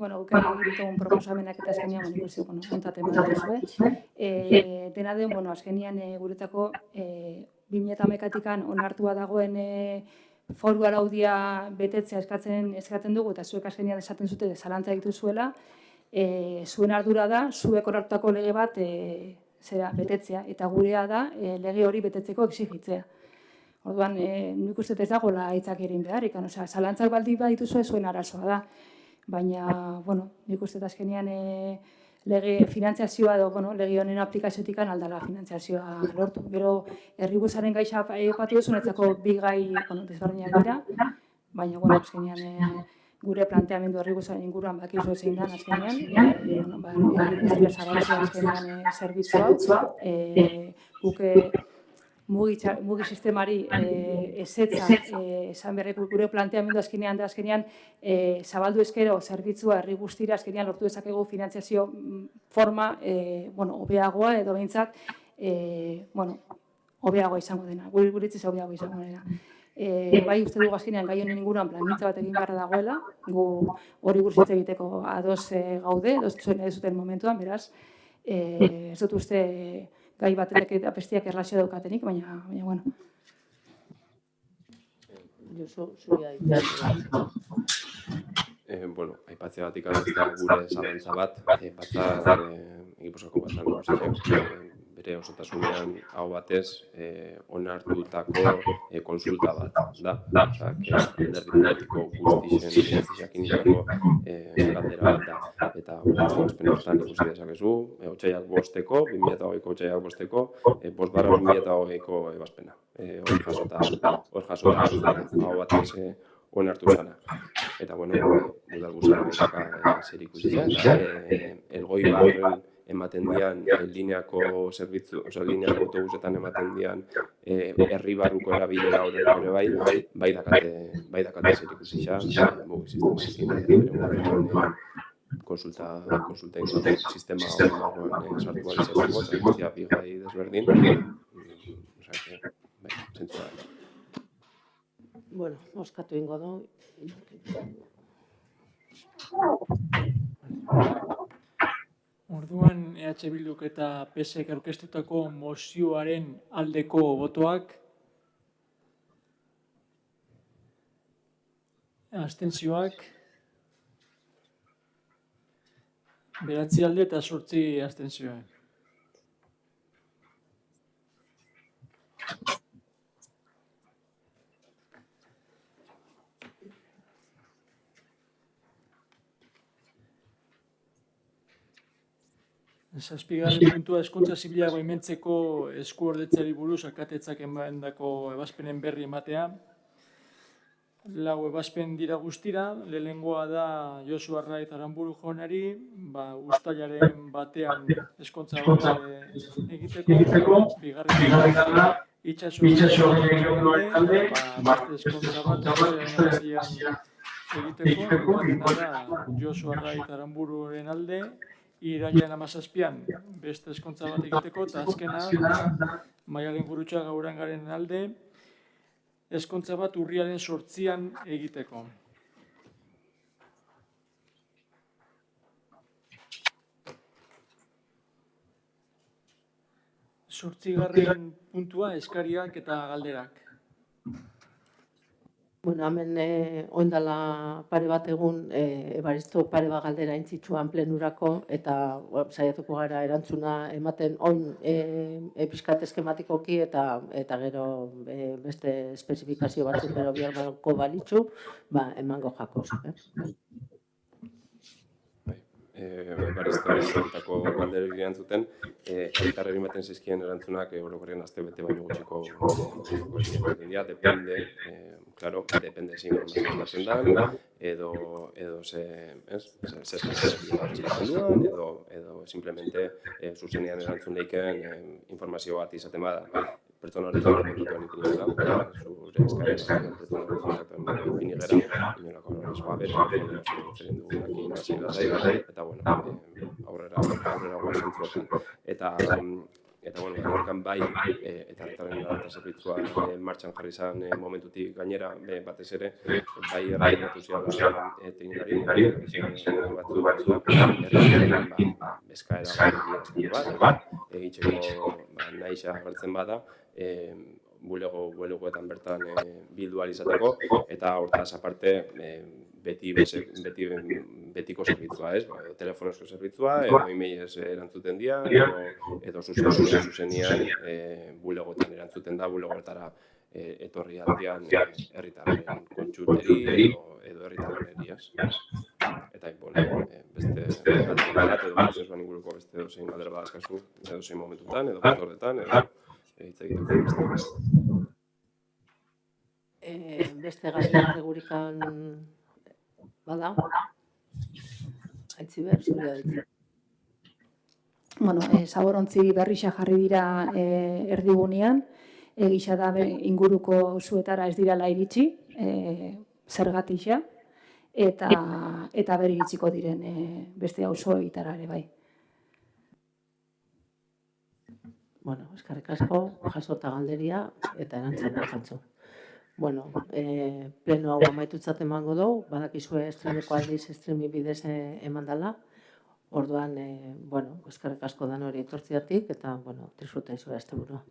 Bueno, guk egin ditugun proposamenak eta azkenean, ikusi, ontzat eman dituzue. Dena den, azkenean guretako 2011-tikan onartua dagoen foru araudia betetzea eskatzen dugu, eta zuek azkenean esaten zute zalantza dituzuela, zuen ardura da, zuek onartutako lege bat betetzea, eta gurea da lege hori betetzeko exigitzea. Orduan, nik uste ez dagoela hitzak egin beharrik, zalantzak baldin badituzue zuen arazoa da. Baina, nik uste azkenean lege finantziazioa edo lege honen aplikaziotik aldala finantziazioa lortu. Gero, herribusaren gaixa aipatu duzu, netzako bi gai desberdinak dira, baina, azkenean gure planteamendu herribusaren inguruan bakizu ezin da, azkenean, herribus zabaltzea azkenean zerbitzu hau, guk mugi sistemari ezetza esan berreko gure planteamendu azkenean zabaldu ezkero zerbitzua herri guztira azkenean lortu dezakegu finantziazio forma hobeagoa edo behintzat hobeagoa izango dena, guritziz hobeagoa izango dena. Bai uste dugu azkenean gai honen inguruan plangintza bat egin beharra dagoela, gu hori buruz hitz egiteko ados gaude, ez zuten momentuan, beraz, ez dut uste gai batenek eta bestiak erlazio daukatenik, baina, bueno. Josu, zuria ditu. Bueno, aipatzea batik da gure zalantza bat, batzar, Gipuzkoako batzar nagusiak bere osotasunean hau batez onartutako konsulta bat da. Alderdi politiko guztien jakinitako galdera bat da. Eta azpen horretan ikusi dezakezu, otsaiak 5-ko, 2008ko otsaiak 5-ko, 5/2008ko ebazpena. Hor jasota hau batez onartu zana. Eta, udal guztiak zer ikusi zen, elgoi barren ematen dian lineako zerbitzu, lineako autobusetan ematen dian herri barruko erabilera horrek ere bai dakate zer ikusi zen, mugi sistemarekin, konsulta sistema horren sartu balitzeko, eta guztia bi gai desberdin, zentzua da. Bueno, oskatu ingo du. Orduan, EH Bilduk eta PSek aurkeztutako mozioaren aldeko botoak, abstentzioak, 9 alde eta 8 abstentzioak. Zazpigarren puntua hezkuntza zibila baimentzeko eskuordetzari buruz alkatetzak emandako ebazpenen berri ematea. 4 ebazpen dira guztira, lehenengoa da Josu Arraiz Aranburu jaunari, uztailaren batean ezkontza bat egiteko, bigarrena itxasoaren alde, beste ezkontza bat egiteko, da Josu Arraiz Aranbururen alde, irailean 17an beste ezkontza bat egiteko, eta azkena Maialen Gurutxaga Urangaren alde, ezkontza bat urriaren 8an egiteko. Zortzigarren puntua, eskariak eta galderak. Bueno, hemen oindala pare bat egun, Ebaristo pare bat galdera intzitsuan plenurako, eta saiatuko gara erantzuna ematen oin pixkat eskematikoki eta gero beste espezifikazio batzuk gero biharko balitzu, emango jakoz. Ebaristo galderek erantzuten, elkarreri ematen zizkien erantzunak orokorrean aste bete baino gutxiko dira, depende, claro, depende si informazio eskatzen da, edo zer atxilatzen duan, edo simplemente zuzenean erantzun leiken informazio bat izaten bada. pertsonari kontaktuan ipini gara, zure eskaera pertsonari kontaktuan ipini gara, inolako arazoa telefonoz egiten dugunekin lasai, eta aurrera guazen zentruetan. Eta horrekan bai, eta herritarren zerbitzua martxan jarri zen momentutik gainera, batez ere, bai erraiatu ziala teknikari, batzuak, herritarren eskaera bat, egitxeko nahixa agertzen bada, bulegoetan bertan bildu ahal izateko, eta hortaz aparte, betiko zerbitzua, telefonozko zerbitzua, edo emailez erantzuten dira, edo zuzenian bulegoetan erantzuten da, bulegoetara etorri aldean herritarren kontxuteri edo herritarren eriaz. Eta, beste bat edo prozesuan inguruko beste dozein galdera badazkazu, edozein momentutan, edo batzordetan, edo hitz egiteko beste. Beste galdera gurikan bada, haitzi behar, zurea ditzi. Bueno, zaborontzi berrixa jarri dira erdigunean, egisa da inguruko zuetara ez dirala iritsi, zergatixa, eta bere iritsiko diren beste auzoetara ere bai. Bueno, eskerrik asko, jasota galderia eta erantzun jatzu. Bueno, pleno hau amaitutzat emango dugu, badakizue estremeko aldiz estremi bidez eman dela. Orduan, eskerrik asko dan hori etortziatik eta, disfruta izue asteburua.